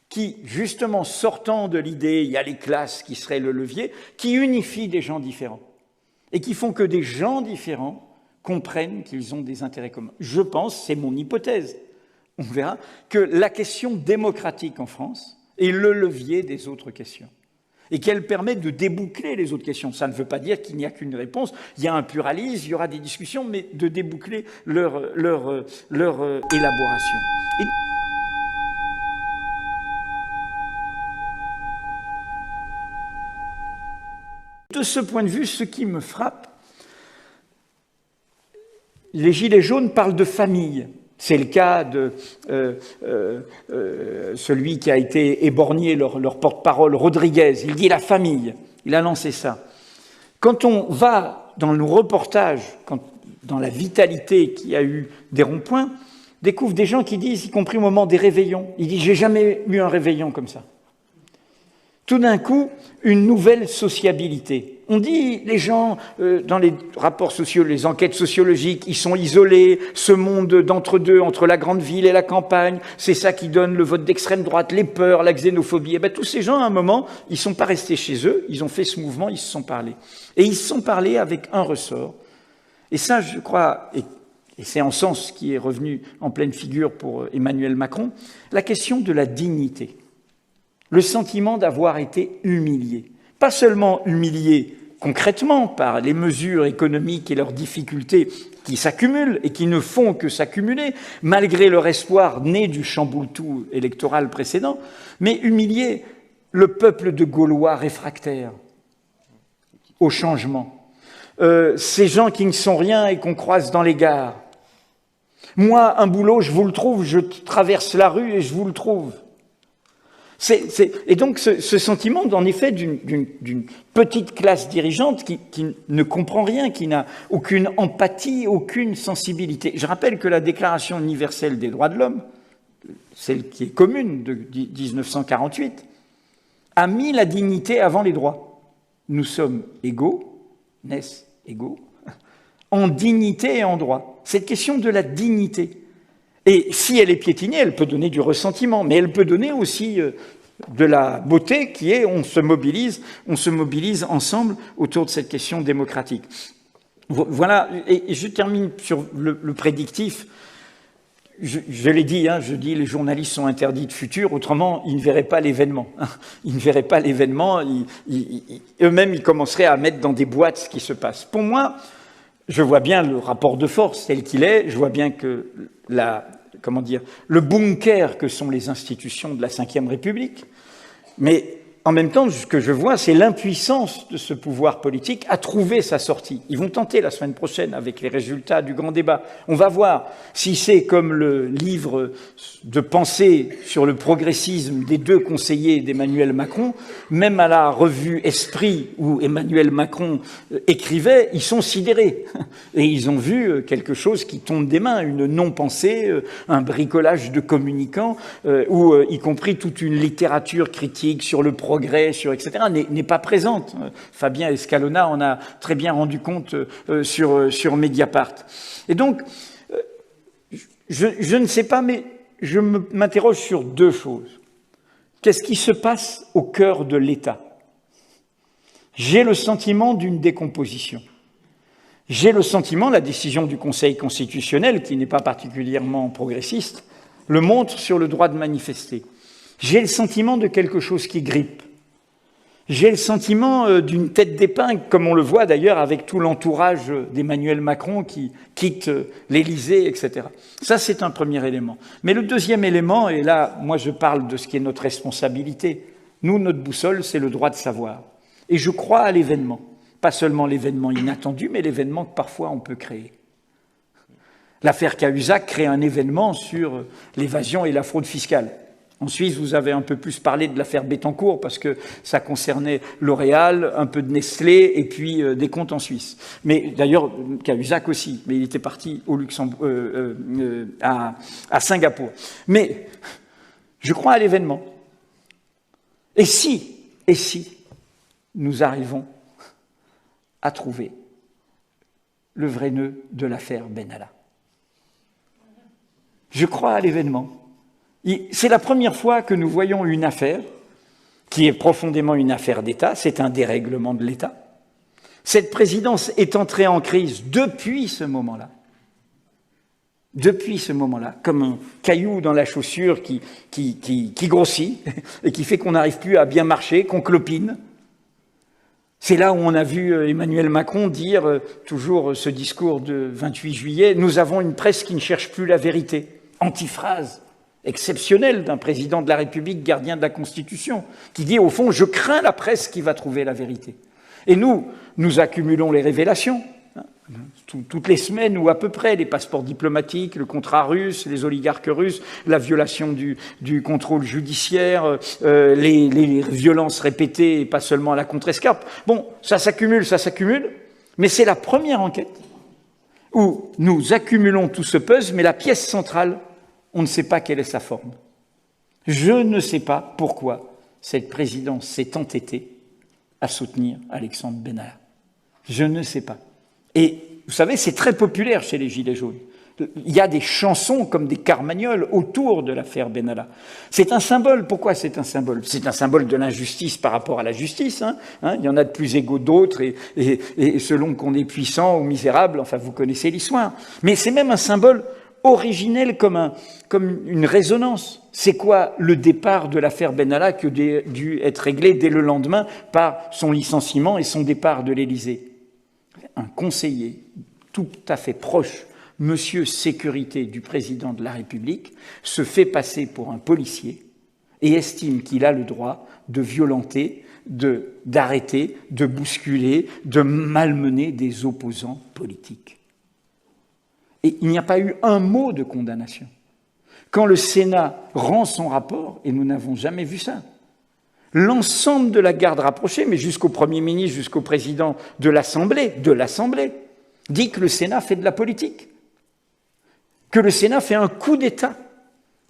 qui, justement, sortant de l'idée, il y a les classes qui seraient le levier, qui unifie des gens différents. Et qui font que des gens différents comprennent qu'ils ont des intérêts communs. Je pense, c'est mon hypothèse, on verra, que la question démocratique en France est le levier des autres questions. et qu'elle permet de déboucler les autres questions. Ça ne veut pas dire qu'il n'y a qu'une réponse, il y a un pluralisme, il y aura des discussions, mais de déboucler leur élaboration. De ce point de vue, ce qui me frappe, les Gilets jaunes parlent de famille. C'est le cas de celui qui a été éborgné, leur porte-parole, Rodriguez. Il dit la famille. Il a lancé ça. Quand on va dans nos reportages, dans la vitalité qu'il y a eu des ronds-points, découvre des gens qui disent, y compris au moment des réveillons, il dit « j'ai jamais eu un réveillon comme ça ». Tout d'un coup, une nouvelle sociabilité. On dit, les gens, dans les rapports sociaux, les enquêtes sociologiques, ils sont isolés, ce monde d'entre-deux, entre la grande ville et la campagne, c'est ça qui donne le vote d'extrême droite, les peurs, la xénophobie. Et bien, tous ces gens, à un moment, ils ne sont pas restés chez eux, ils ont fait ce mouvement, ils se sont parlé. Et ils se sont parlé avec un ressort. Et ça, je crois, et c'est en sens qui est revenu en pleine figure pour Emmanuel Macron, la question de la dignité. Le sentiment d'avoir été humilié. Pas seulement humilié concrètement par les mesures économiques et leurs difficultés qui s'accumulent et qui ne font que s'accumuler, malgré leur espoir né du chamboule-tout électoral précédent, mais humilié le peuple de Gaulois réfractaires au changement. Ces gens qui ne sont rien et qu'on croise dans les gares. Moi, un boulot, je vous le trouve, je traverse la rue et je vous le trouve. Et donc ce sentiment, en effet, d'une petite classe dirigeante qui ne comprend rien, qui n'a aucune empathie, aucune sensibilité. Je rappelle que la Déclaration universelle des droits de l'homme, celle qui est commune de 1948, a mis la dignité avant les droits. Nous sommes égaux, naissent égaux, en dignité et en droit. Cette question de la dignité. Et si elle est piétinée, elle peut donner du ressentiment, mais elle peut donner aussi de la beauté qui est on se mobilise ensemble autour de cette question démocratique. Voilà, et je termine sur le prédictif. Je l'ai dit, je dis les journalistes sont interdits de futur, autrement ils ne verraient pas l'événement. Ils ne verraient pas l'événement, eux-mêmes ils commenceraient à mettre dans des boîtes ce qui se passe. Pour moi, je vois bien le rapport de force tel qu'il est, je vois bien que le bunker que sont les institutions de la Ve République, mais en même temps, ce que je vois, c'est l'impuissance de ce pouvoir politique à trouver sa sortie. Ils vont tenter la semaine prochaine avec les résultats du grand débat. On va voir si c'est comme le livre de pensée sur le progressisme des deux conseillers d'Emmanuel Macron, même à la revue Esprit où Emmanuel Macron écrivait, ils sont sidérés. Et ils ont vu quelque chose qui tombe des mains, une non-pensée, un bricolage de communicants, où y compris toute une littérature critique sur le progrès, etc., n'est pas présente. Fabien Escalona en a très bien rendu compte sur Mediapart. Et donc, je ne sais pas, mais je m'interroge sur deux choses. Qu'est-ce qui se passe au cœur de l'État? J'ai le sentiment d'une décomposition. J'ai le sentiment, la décision du Conseil constitutionnel, qui n'est pas particulièrement progressiste, le montre sur le droit de manifester. J'ai le sentiment de quelque chose qui grippe. J'ai le sentiment d'une tête d'épingle, comme on le voit d'ailleurs avec tout l'entourage d'Emmanuel Macron qui quitte l'Élysée, etc. Ça, c'est un premier élément. Mais le deuxième élément, et là, moi je parle de ce qui est notre responsabilité. Nous, notre boussole, c'est le droit de savoir. Et je crois à l'événement. Pas seulement l'événement inattendu, mais l'événement que parfois on peut créer. L'affaire Cahuzac crée un événement sur l'évasion et la fraude fiscale. En Suisse, vous avez un peu plus parlé de l'affaire Bettencourt parce que ça concernait L'Oréal, un peu de Nestlé et puis des comptes en Suisse. Mais d'ailleurs, Cahuzac aussi, mais il était parti au Luxembourg, à Singapour. Mais je crois à l'événement. Et si nous arrivons à trouver le vrai nœud de l'affaire Benalla? Je crois à l'événement. C'est la première fois que nous voyons une affaire qui est profondément une affaire d'État, c'est un dérèglement de l'État. Cette présidence est entrée en crise depuis ce moment-là. Depuis ce moment-là, comme un caillou dans la chaussure qui grossit et qui fait qu'on n'arrive plus à bien marcher, qu'on clopine. C'est là où on a vu Emmanuel Macron dire, toujours ce discours de 28 juillet, « Nous avons une presse qui ne cherche plus la vérité ». Antiphrase exceptionnelle d'un président de la République, gardien de la Constitution, qui dit, au fond, « Je crains la presse qui va trouver la vérité ». Et nous accumulons les révélations. Toutes les semaines ou à peu près, les passeports diplomatiques, le contrat russe, les oligarques russes, la violation du contrôle judiciaire, les violences répétées et pas seulement à la contrescarpe. Bon, ça s'accumule, mais c'est la première enquête où nous accumulons tout ce puzzle, mais la pièce centrale, on ne sait pas quelle est sa forme. Je ne sais pas pourquoi cette présidence s'est entêtée à soutenir Alexandre Benalla. Je ne sais pas. Et vous savez, c'est très populaire chez les Gilets jaunes. Il y a des chansons comme des carmagnoles autour de l'affaire Benalla. C'est un symbole. Pourquoi c'est un symbole? C'est un symbole de l'injustice par rapport à la justice. Il y en a de plus égaux d'autres, et selon qu'on est puissant ou misérable, enfin vous connaissez l'histoire. Mais c'est même un symbole originel comme une résonance. C'est quoi le départ de l'affaire Benalla qui a dû être réglé dès le lendemain par son licenciement et son départ de l'Élysée? Un conseiller tout à fait proche, monsieur sécurité du président de la République, se fait passer pour un policier et estime qu'il a le droit de violenter, d'arrêter, de bousculer, de malmener des opposants politiques. Et il n'y a pas eu un mot de condamnation. Quand le Sénat rend son rapport, et nous n'avons jamais vu ça, l'ensemble de la garde rapprochée, mais jusqu'au Premier ministre, jusqu'au président de l'Assemblée, dit que le Sénat fait de la politique, que le Sénat fait un coup d'État,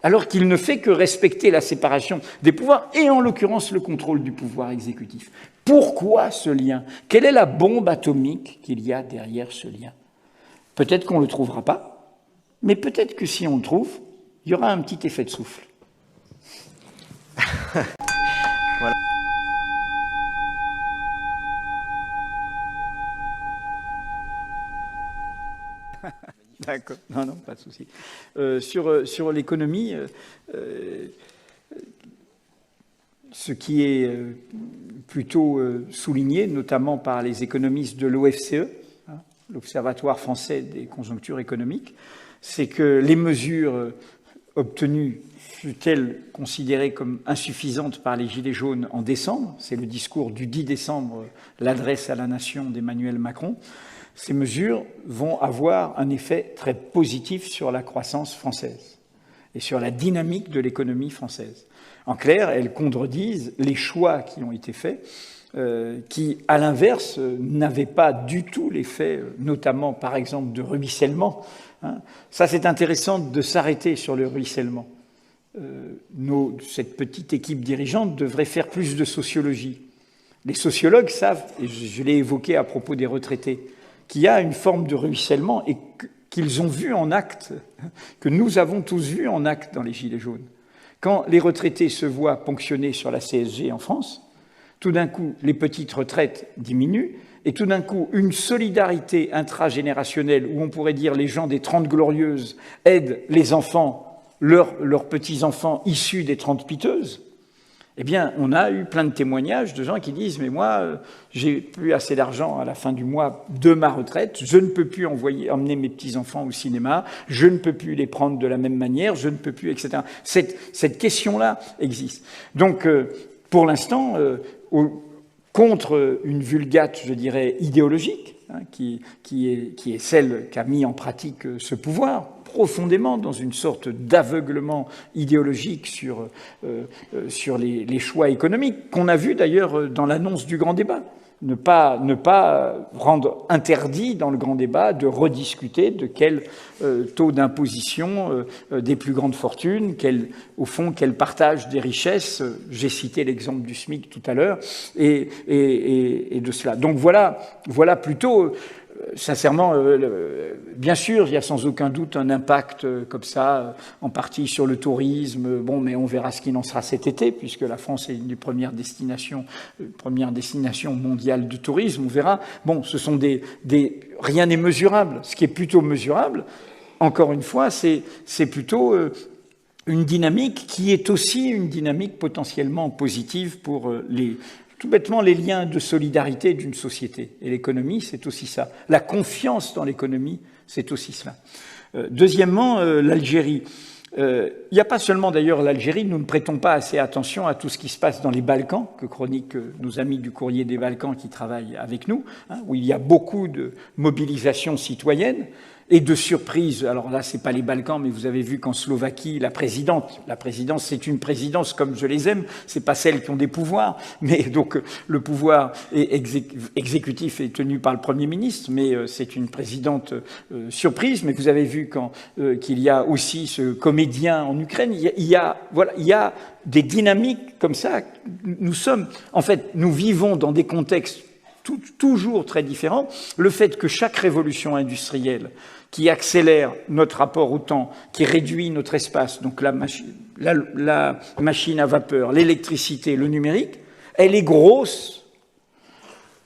alors qu'il ne fait que respecter la séparation des pouvoirs, et en l'occurrence le contrôle du pouvoir exécutif. Pourquoi ce lien? Quelle est la bombe atomique qu'il y a derrière ce lien? Peut-être qu'on ne le trouvera pas, mais peut-être que si on le trouve, il y aura un petit effet de souffle. Voilà. D'accord, non, pas de souci. Sur l'économie, ce qui est plutôt souligné, notamment par les économistes de l'OFCE, l'Observatoire français des conjonctures économiques, c'est que les mesures obtenues fut-elle considérée comme insuffisante par les Gilets jaunes en décembre, c'est le discours du 10 décembre, l'adresse à la nation d'Emmanuel Macron, ces mesures vont avoir un effet très positif sur la croissance française et sur la dynamique de l'économie française. En clair, elles contredisent les choix qui ont été faits, qui, à l'inverse, n'avaient pas du tout l'effet, notamment, par exemple, de ruissellement. Ça, c'est intéressant de s'arrêter sur le ruissellement. Cette petite équipe dirigeante devrait faire plus de sociologie. Les sociologues savent, et je l'ai évoqué à propos des retraités, qu'il y a une forme de ruissellement et qu'ils ont vu en acte, que nous avons tous vu en acte dans les Gilets jaunes. Quand les retraités se voient ponctionnés sur la CSG en France, tout d'un coup, les petites retraites diminuent, et tout d'un coup, une solidarité intragénérationnelle, où on pourrait dire les gens des 30 Glorieuses aident les enfants, leurs petits-enfants issus des 30 Piteuses, eh bien, on a eu plein de témoignages de gens qui disent « Mais moi, j'ai plus assez d'argent à la fin du mois de ma retraite, je ne peux plus emmener mes petits-enfants au cinéma, je ne peux plus les prendre de la même manière, je ne peux plus, etc. » Cette question-là existe. Donc, pour l'instant, contre une vulgate, je dirais, idéologique, qui est celle qu'a mis en pratique ce pouvoir, profondément dans une sorte d'aveuglement idéologique sur les choix économiques, qu'on a vu d'ailleurs dans l'annonce du grand débat. Ne pas rendre interdit dans le grand débat de rediscuter de quel taux d'imposition des plus grandes fortunes, au fond, quel partage des richesses. J'ai cité l'exemple du SMIC tout à l'heure, et de cela. Donc voilà plutôt... Sincèrement, bien sûr, il y a sans aucun doute un impact comme ça, en partie sur le tourisme. Bon, mais on verra ce qu'il en sera cet été, puisque la France est une des premières destinations mondiales de tourisme. On verra. Bon, ce sont rien n'est mesurable. Ce qui est plutôt mesurable, encore une fois, c'est plutôt une dynamique qui est aussi une dynamique potentiellement positive pour tout bêtement les liens de solidarité d'une société. Et l'économie, c'est aussi ça. La confiance dans l'économie, c'est aussi cela. Deuxièmement, l'Algérie. Il n'y a pas seulement d'ailleurs l'Algérie, nous ne prêtons pas assez attention à tout ce qui se passe dans les Balkans, que chroniquent nos amis du Courrier des Balkans qui travaillent avec nous, hein, où il y a beaucoup de mobilisation citoyenne et de surprise. Alors là, c'est pas les Balkans, mais vous avez vu qu'en Slovaquie, la présidence, c'est une présidence comme je les aime, c'est pas celles qui ont des pouvoirs, mais donc le pouvoir exécutif est tenu par le Premier ministre, mais c'est une présidente surprise. Mais vous avez vu qu'il y a aussi ce comédien en Ukraine. Il y a des dynamiques comme ça. Nous vivons dans des contextes toujours très différents. Le fait que chaque révolution industrielle qui accélère notre rapport au temps, qui réduit notre espace, donc la machine à vapeur, l'électricité, le numérique, elle est grosse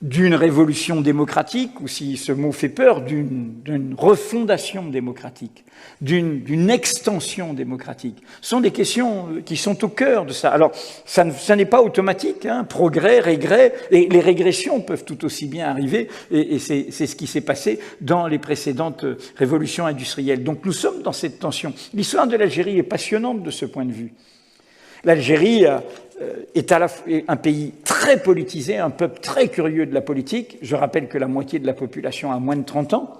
d'une révolution démocratique, ou si ce mot fait peur, d'une refondation démocratique, d'une extension démocratique. Ce sont des questions qui sont au cœur de ça. Alors, ça n'est pas automatique, hein, progrès, régrès, et les régressions peuvent tout aussi bien arriver, et c'est ce qui s'est passé dans les précédentes révolutions industrielles. Donc nous sommes dans cette tension. L'histoire de l'Algérie est passionnante de ce point de vue. L'Algérie est à la fois un pays très politisé, un peuple très curieux de la politique. Je rappelle que la moitié de la population a moins de 30 ans.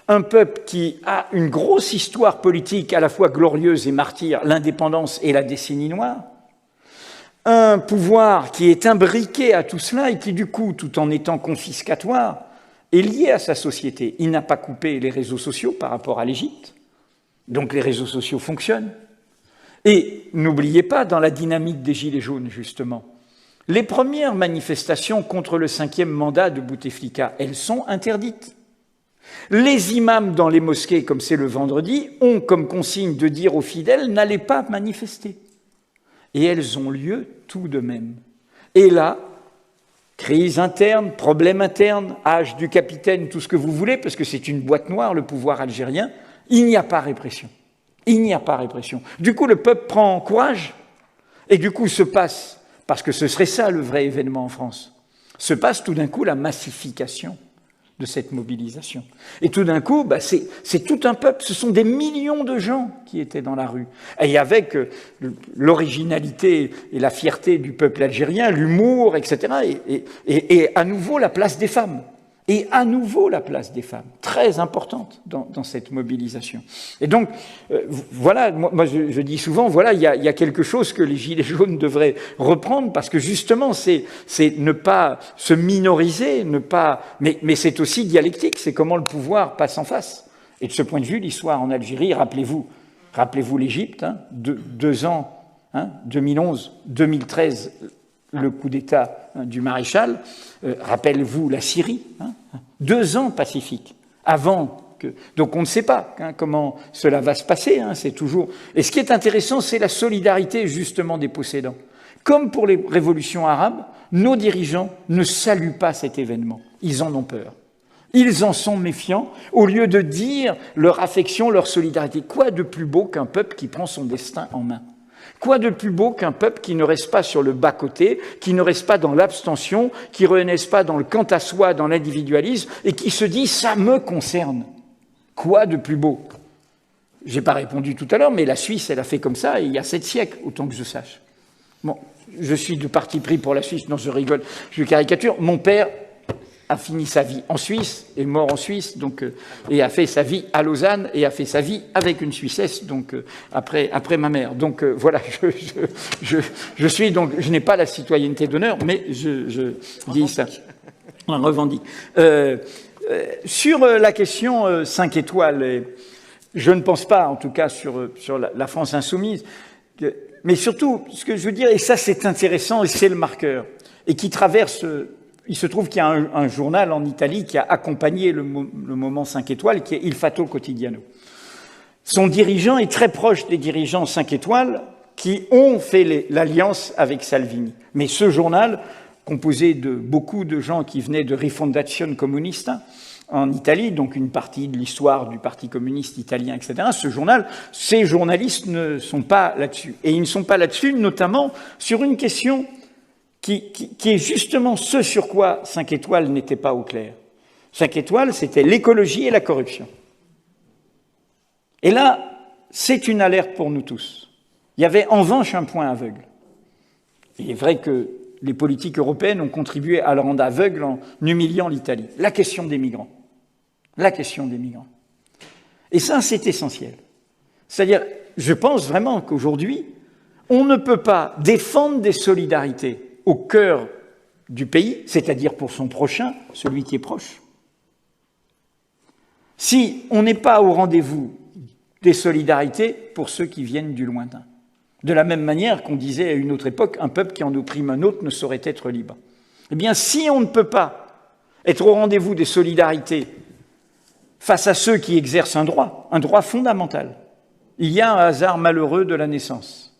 Un peuple qui a une grosse histoire politique à la fois glorieuse et martyre, l'indépendance et la décennie noire. Un pouvoir qui est imbriqué à tout cela et qui, du coup, tout en étant confiscatoire, est lié à sa société. Il n'a pas coupé les réseaux sociaux par rapport à l'Égypte. Donc les réseaux sociaux fonctionnent. Et n'oubliez pas, dans la dynamique des Gilets jaunes, justement, les premières manifestations contre le 5e mandat de Bouteflika, elles sont interdites. Les imams dans les mosquées, comme c'est le vendredi, ont comme consigne de dire aux fidèles « n'allez pas manifester ». Et elles ont lieu tout de même. Et là, crise interne, problème interne, âge du capitaine, tout ce que vous voulez, parce que c'est une boîte noire, le pouvoir algérien, il n'y a pas répression. Il n'y a pas répression. Du coup, le peuple prend courage, et du coup se passe, parce que ce serait ça le vrai événement en France, se passe tout d'un coup la massification de cette mobilisation. Et tout d'un coup, c'est tout un peuple, ce sont des millions de gens qui étaient dans la rue. Et avec l'originalité et la fierté du peuple algérien, l'humour, etc. Et à nouveau la place des femmes. Et à nouveau la place des femmes, très importante dans cette mobilisation. Et donc, voilà, moi je dis souvent, voilà, il y a quelque chose que les Gilets jaunes devraient reprendre, parce que justement, c'est ne pas se minoriser, mais c'est aussi dialectique, c'est comment le pouvoir passe en face. Et de ce point de vue, l'histoire en Algérie, rappelez-vous l'Égypte, hein, 2 ans, hein, 2011, 2013, le coup d'État du maréchal, rappelez-vous la Syrie, hein, 2 ans pacifiques, avant que... Donc on ne sait pas comment cela va se passer, hein, c'est toujours... Et ce qui est intéressant, c'est la solidarité justement des possédants. Comme pour les révolutions arabes, nos dirigeants ne saluent pas cet événement, ils en ont peur. Ils en sont méfiants, au lieu de dire leur affection, leur solidarité. Quoi de plus beau qu'un peuple qui prend son destin en main ? Quoi de plus beau qu'un peuple qui ne reste pas sur le bas-côté, qui ne reste pas dans l'abstention, qui ne reste pas dans le quant à soi, dans l'individualisme, et qui se dit « ça me concerne ». Quoi de plus beau ? J'ai pas répondu tout à l'heure, mais la Suisse, elle a fait comme ça, il y a 7 siècles, autant que je sache. Bon, je suis de parti pris pour la Suisse, non, je rigole, je caricature. Mon père a fini sa vie en Suisse, est mort en Suisse, donc, et a fait sa vie à Lausanne, et a fait sa vie avec une Suissesse, donc après ma mère. Donc voilà, je suis donc, je n'ai pas la citoyenneté d'honneur, mais je dis ça. On revendique. Sur la question 5 étoiles, je ne pense pas, en tout cas sur la France insoumise, mais surtout, ce que je veux dire, et ça c'est intéressant, et c'est le marqueur, et qui traverse... Il se trouve qu'il y a un journal en Italie qui a accompagné le moment 5 étoiles, qui est Il Fatto Quotidiano. Son dirigeant est très proche des dirigeants 5 étoiles qui ont fait l'alliance avec Salvini. Mais ce journal, composé de beaucoup de gens qui venaient de Rifondazione Comunista en Italie, donc une partie de l'histoire du Parti communiste italien, etc., ces journalistes ne sont pas là-dessus. Et ils ne sont pas là-dessus, notamment sur une question qui est justement ce sur quoi 5 étoiles n'était pas au clair. 5 étoiles, c'était l'écologie et la corruption. Et là, c'est une alerte pour nous tous. Il y avait en revanche un point aveugle. Il est vrai que les politiques européennes ont contribué à le rendre aveugle en humiliant l'Italie. La question des migrants. La question des migrants. Et ça, c'est essentiel. C'est-à-dire, je pense vraiment qu'aujourd'hui, on ne peut pas défendre des solidarités au cœur du pays, c'est-à-dire pour son prochain, celui qui est proche, si on n'est pas au rendez-vous des solidarités pour ceux qui viennent du lointain. De la même manière qu'on disait à une autre époque, un peuple qui en opprime un autre ne saurait être libre. Eh bien, si on ne peut pas être au rendez-vous des solidarités face à ceux qui exercent un droit fondamental, il y a un hasard malheureux de la naissance.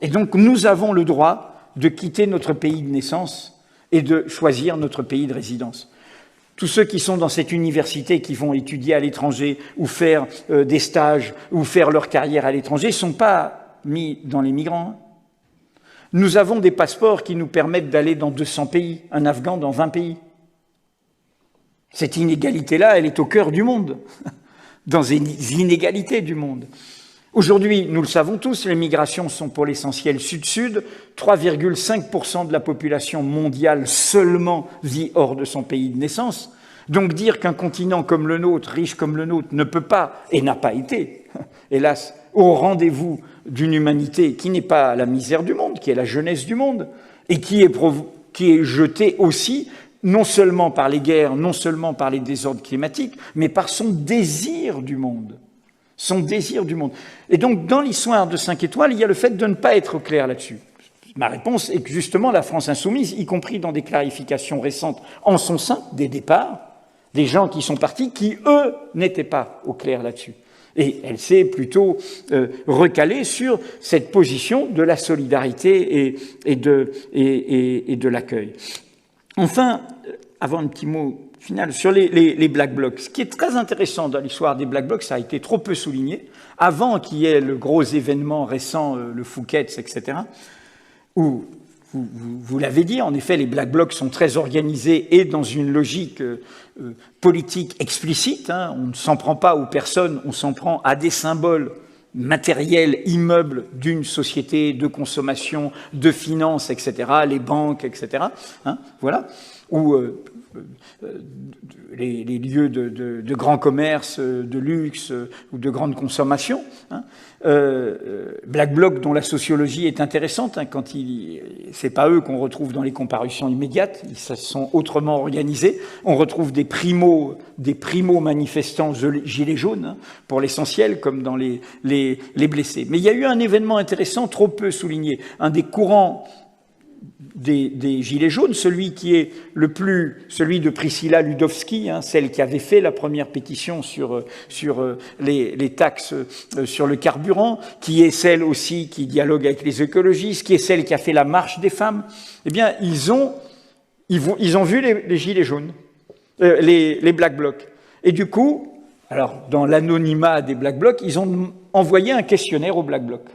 Et donc, nous avons le droit de quitter notre pays de naissance et de choisir notre pays de résidence. Tous ceux qui sont dans cette université, qui vont étudier à l'étranger ou faire des stages ou faire leur carrière à l'étranger, ne sont pas mis dans les migrants. Nous avons des passeports qui nous permettent d'aller dans 200 pays, un Afghan dans 20 pays. Cette inégalité-là, elle est au cœur du monde, dans les inégalités du monde. Aujourd'hui, nous le savons tous, les migrations sont pour l'essentiel sud-sud. 3,5% de la population mondiale seulement vit hors de son pays de naissance. Donc dire qu'un continent comme le nôtre, riche comme le nôtre, ne peut pas, et n'a pas été, hélas, au rendez-vous d'une humanité qui n'est pas la misère du monde, qui est la jeunesse du monde, et qui est jetée aussi, non seulement par les guerres, non seulement par les désordres climatiques, mais par son désir du monde. Son désir du monde. Et donc, dans l'histoire de 5 étoiles, il y a le fait de ne pas être clair là-dessus. Ma réponse est que, justement, la France insoumise, y compris dans des clarifications récentes en son sein, des départs, des gens qui sont partis, qui, eux, n'étaient pas au clair là-dessus. Et elle s'est plutôt recalée sur cette position de la solidarité et de l'accueil. Enfin, avant un petit mot final, sur les Black Blocs. Ce qui est très intéressant dans l'histoire des Black Blocs, ça a été trop peu souligné, avant qu'il y ait le gros événement récent, le Fouquet's, etc., où, vous l'avez dit, en effet, les Black Blocs sont très organisés et dans une logique politique explicite. On ne s'en prend pas aux personnes, on s'en prend à des symboles matériels, immeubles d'une société de consommation, de finances, etc., les banques, etc., voilà, où les lieux de grand commerce, de luxe ou de grande consommation. Black Bloc, dont la sociologie est intéressante, quand c'est pas eux qu'on retrouve dans les comparutions immédiates, ils se sont autrement organisés. On retrouve des primo manifestants gilets jaunes, pour l'essentiel, comme dans les blessés. Mais il y a eu un événement intéressant, trop peu souligné. Un des courants des Gilets jaunes, celui de Priscilla Ludowski, celle qui avait fait la première pétition sur les taxes sur le carburant, qui est celle aussi qui dialogue avec les écologistes, qui est celle qui a fait la marche des femmes. Eh bien, ils ont vu les Gilets jaunes, les Black Blocs. Et du coup, alors, dans l'anonymat des Black Blocs, ils ont envoyé un questionnaire aux Black Blocs.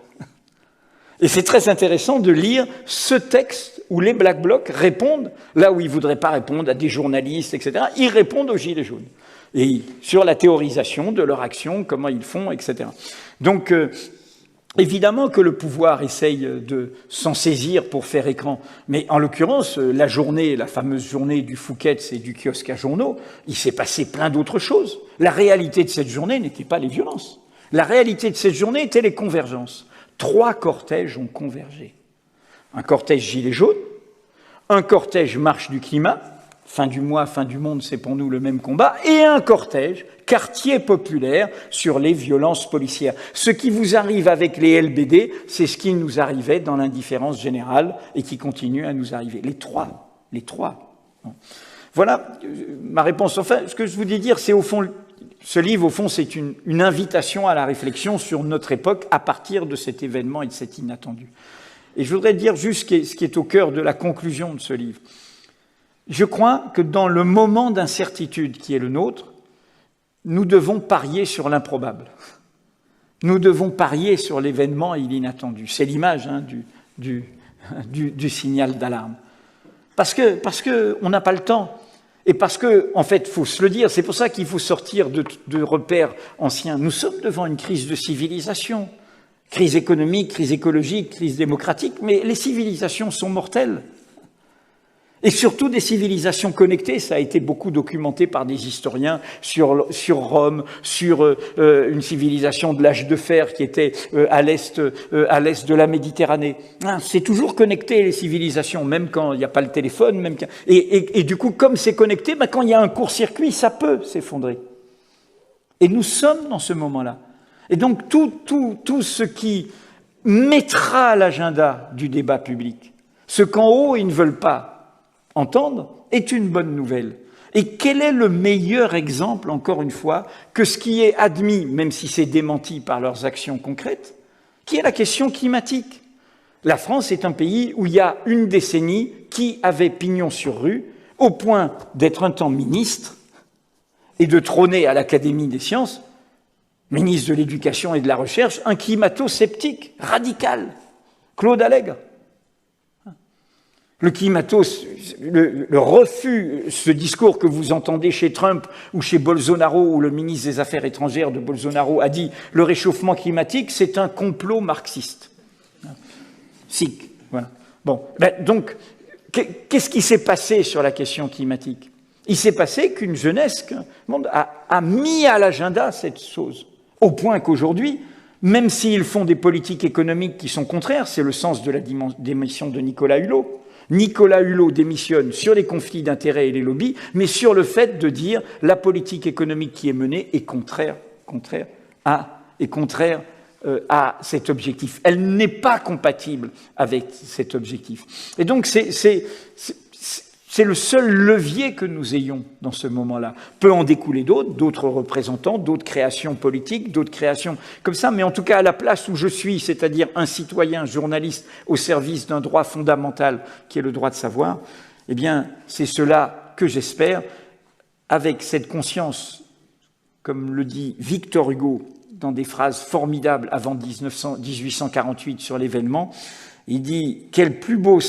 Et c'est très intéressant de lire ce texte où les Black Blocs répondent, là où ils ne voudraient pas répondre à des journalistes, etc., ils répondent aux Gilets jaunes. Et sur la théorisation de leur action, comment ils font, etc. Donc, évidemment que le pouvoir essaye de s'en saisir pour faire écran. Mais en l'occurrence, la fameuse journée du Fouquet's et du kiosque à journaux, il s'est passé plein d'autres choses. La réalité de cette journée n'était pas les violences. La réalité de cette journée était les convergences. 3 cortèges ont convergé. Un cortège gilet jaune, un cortège marche du climat, fin du mois, fin du monde, c'est pour nous le même combat, et un cortège quartier populaire sur les violences policières. Ce qui vous arrive avec les LBD, c'est ce qui nous arrivait dans l'indifférence générale et qui continue à nous arriver. Les trois. Voilà ma réponse. Enfin, ce que je voulais dire, c'est au fond... Ce livre, au fond, c'est une invitation à la réflexion sur notre époque à partir de cet événement et de cet inattendu. Et je voudrais dire juste ce qui est au cœur de la conclusion de ce livre. Je crois que dans le moment d'incertitude qui est le nôtre, nous devons parier sur l'improbable. Nous devons parier sur l'événement et l'inattendu. C'est l'image du signal d'alarme. Parce que on n'a pas le temps. Et parce que, en fait, il faut se le dire, c'est pour ça qu'il faut sortir de repères anciens. Nous sommes devant une crise de civilisation. Crise économique, crise écologique, crise démocratique, mais les civilisations sont mortelles. Et surtout des civilisations connectées, ça a été beaucoup documenté par des historiens sur Rome, sur une civilisation de l'âge de fer qui était à l'est de la Méditerranée. C'est toujours connecté les civilisations, même quand il n'y a pas le téléphone, même et du coup, comme c'est connecté, quand il y a un court-circuit, ça peut s'effondrer. Et nous sommes dans ce moment-là. Et donc tout ce qui mettra à l'agenda du débat public, ce qu'en haut ils ne veulent pas entendre, est une bonne nouvelle. Et quel est le meilleur exemple, encore une fois, que ce qui est admis, même si c'est démenti par leurs actions concrètes, qui est la question climatique. La France est un pays où il y a une décennie qui avait pignon sur rue, au point d'être un temps ministre et de trôner à l'Académie des sciences, ministre de l'Éducation et de la Recherche, un climato-sceptique radical, Claude Allègre. Le refus, ce discours que vous entendez chez Trump ou chez Bolsonaro, où le ministre des Affaires étrangères de Bolsonaro a dit « le réchauffement climatique, c'est un complot marxiste ». Sikh, voilà. Bon, donc, qu'est-ce qui s'est passé sur la question climatique? Il s'est passé qu'une jeunesse a mis à l'agenda cette chose, au point qu'aujourd'hui, même s'ils font des politiques économiques qui sont contraires, c'est le sens de la démission de Nicolas Hulot. Nicolas Hulot démissionne sur les conflits d'intérêts et les lobbies, mais sur le fait de dire la politique économique qui est menée est contraire à cet objectif. Elle n'est pas compatible avec cet objectif. Et donc c'est le seul levier que nous ayons dans ce moment-là. Peut en découler d'autres représentants, d'autres créations politiques, d'autres créations comme ça, mais en tout cas à la place où je suis, c'est-à-dire un citoyen, journaliste, au service d'un droit fondamental qui est le droit de savoir, eh bien c'est cela que j'espère, avec cette conscience, comme le dit Victor Hugo dans des phrases formidables avant 1848 sur l'événement, il dit « Quel plus beau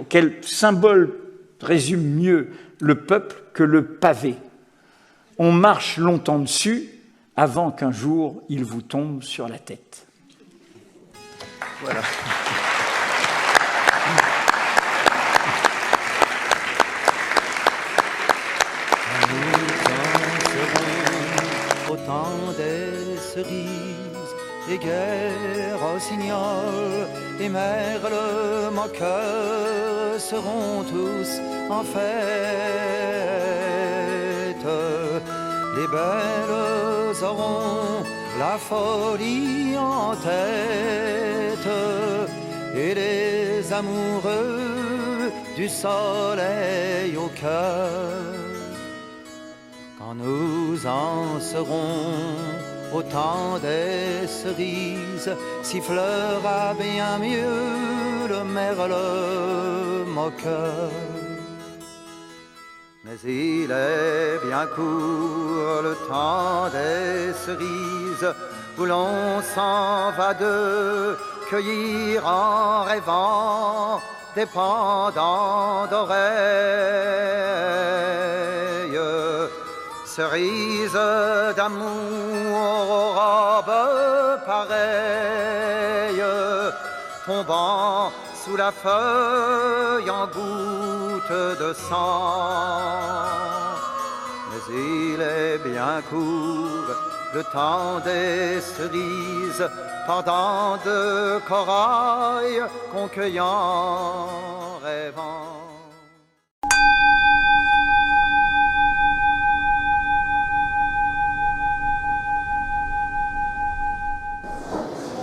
quel symbole résume mieux le peuple que le pavé? On marche longtemps dessus avant qu'un jour il vous tombe sur la tête. » Voilà. Au temps des cerises, les guerres rossignols et merle moqueur seront tous en fête. Les belles auront la folie en tête et les amoureux du soleil au cœur. Quand nous en serons au temps des cerises, sifflera bien mieux le merle moqueur. Mais il est bien court le temps des cerises, où l'on s'en va de cueillir en rêvant des pendants d'oreilles. Cerises d'amour aux robes pareilles, tombant sous la feuille en gouttes de sang. Mais il est bien court le temps des cerises, pendant de corail qu'on cueille en rêvant.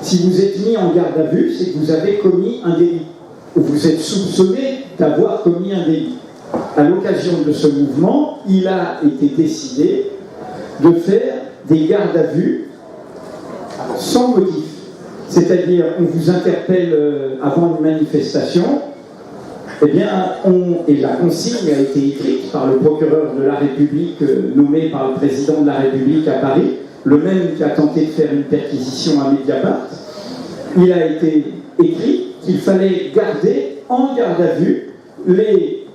Si vous êtes mis en garde à vue, c'est que vous avez commis un délit, ou vous êtes soupçonné d'avoir commis un délit. À l'occasion de ce mouvement, il a été décidé de faire des gardes à vue sans motif. C'est-à-dire, on vous interpelle avant une manifestation, eh bien, et la consigne a été écrite par le procureur de la République, nommé par le président de la République à Paris, le même qui a tenté de faire une perquisition à Mediapart. Il a été écrit qu'il fallait garder en garde à vue les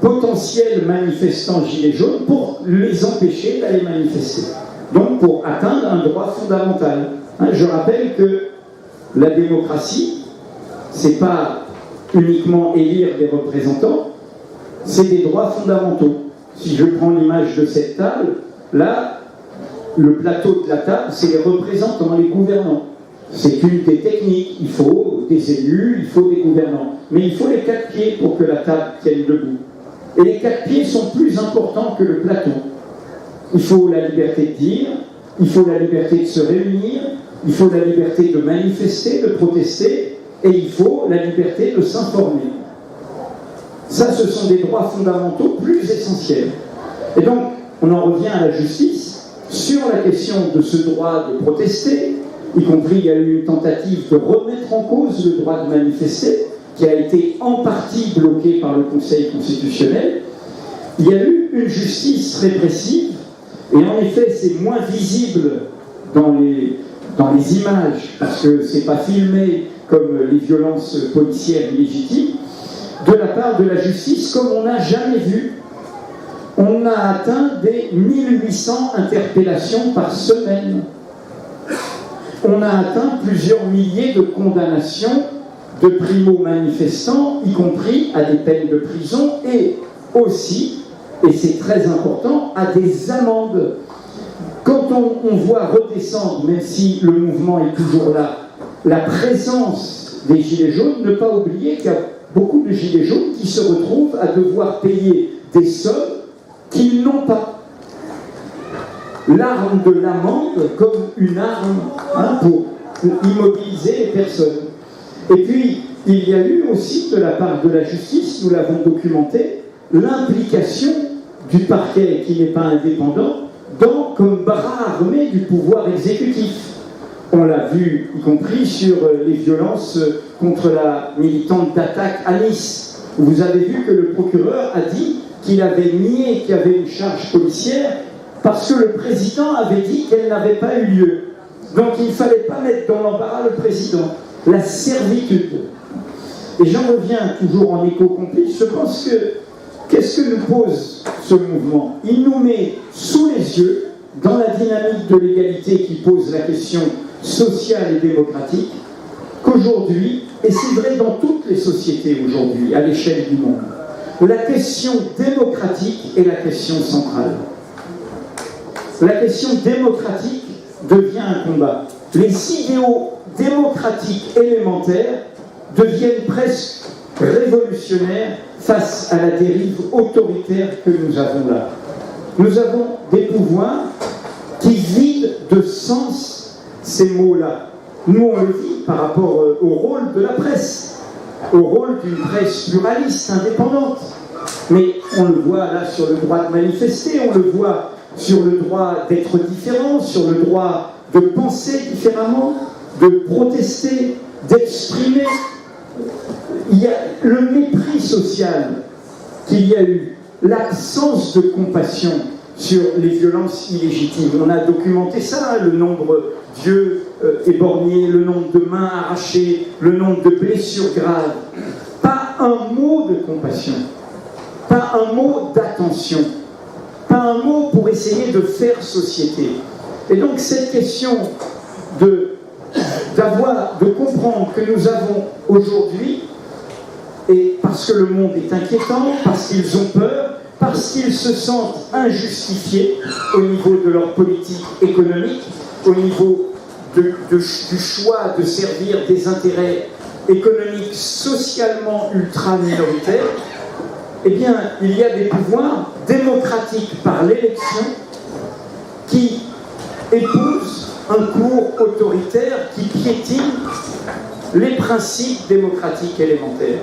potentiels manifestants gilets jaunes pour les empêcher d'aller manifester. Donc pour atteindre un droit fondamental. Je rappelle que la démocratie, c'est pas uniquement élire des représentants, c'est des droits fondamentaux. Si je prends l'image de cette table, là, le plateau de la table, c'est les représentants, les gouvernants. C'est une des techniques. Il faut des élus, il faut des gouvernants. Mais il faut les 4 pieds pour que la table tienne debout. Et les 4 pieds sont plus importants que le plateau. Il faut la liberté de dire, il faut la liberté de se réunir, il faut la liberté de manifester, de protester, et il faut la liberté de s'informer. Ça, ce sont des droits fondamentaux plus essentiels. Et donc, on en revient à la justice sur la question de ce droit de protester, y compris il y a eu une tentative de remettre en cause le droit de manifester, qui a été en partie bloquée par le Conseil constitutionnel. Il y a eu une justice répressive, et en effet, c'est moins visible dans les images, parce que c'est pas filmé comme les violences policières illégitimes, de la part de la justice, comme on n'a jamais vu. On a atteint des 1800 interpellations par semaine. On a atteint plusieurs milliers de condamnations de primo-manifestants, y compris à des peines de prison, et aussi, et c'est très important, à des amendes. Quand on voit redescendre, même si le mouvement est toujours là, la présence des gilets jaunes, ne pas oublier qu'il y a beaucoup de gilets jaunes qui se retrouvent à devoir payer des sommes qu'ils n'ont pas. L'arme de l'amende comme une arme pour immobiliser les personnes. Et puis, il y a eu aussi, de la part de la justice, nous l'avons documenté, l'implication du parquet, qui n'est pas indépendant, comme bras armé du pouvoir exécutif. On l'a vu, y compris sur les violences contre la militante d'attaque à Nice. Vous avez vu que le procureur a dit qu'il avait nié qu'il y avait une charge policière parce que le président avait dit qu'elle n'avait pas eu lieu. Donc il ne fallait pas mettre dans l'embarras le président. La servitude. Et j'en reviens toujours en écho complice. Je pense que, qu'est-ce que nous pose ce mouvement? Il nous met sous les yeux, dans la dynamique de l'égalité qui pose la question sociale et démocratique, qu'aujourd'hui, et c'est vrai dans toutes les sociétés aujourd'hui, à l'échelle du monde, la question démocratique est la question centrale. La question démocratique devient un combat. Les idéaux démocratiques élémentaires deviennent presque révolutionnaires face à la dérive autoritaire que nous avons là. Nous avons des pouvoirs qui vident de sens ces mots-là. Nous, on le vit par rapport au rôle de la presse, au rôle d'une presse pluraliste, indépendante. Mais on le voit là sur le droit de manifester, on le voit sur le droit d'être différent, sur le droit de penser différemment, de protester, d'exprimer. Il y a le mépris social qu'il y a eu, l'absence de compassion sur les violences illégitimes. On a documenté ça, le nombre d'yeux éborgnés, le nombre de mains arrachées, le nombre de blessures graves. Pas un mot de compassion, pas un mot d'attention, pas un mot pour essayer de faire société. Et donc cette question de comprendre que nous avons aujourd'hui, et parce que le monde est inquiétant, parce qu'ils ont peur, parce qu'ils se sentent injustifiés au niveau de leur politique économique, au niveau du choix de servir des intérêts économiques socialement ultra minoritaires, eh bien, il y a des pouvoirs démocratiques par l'élection qui épousent un cours autoritaire qui piétine les principes démocratiques élémentaires.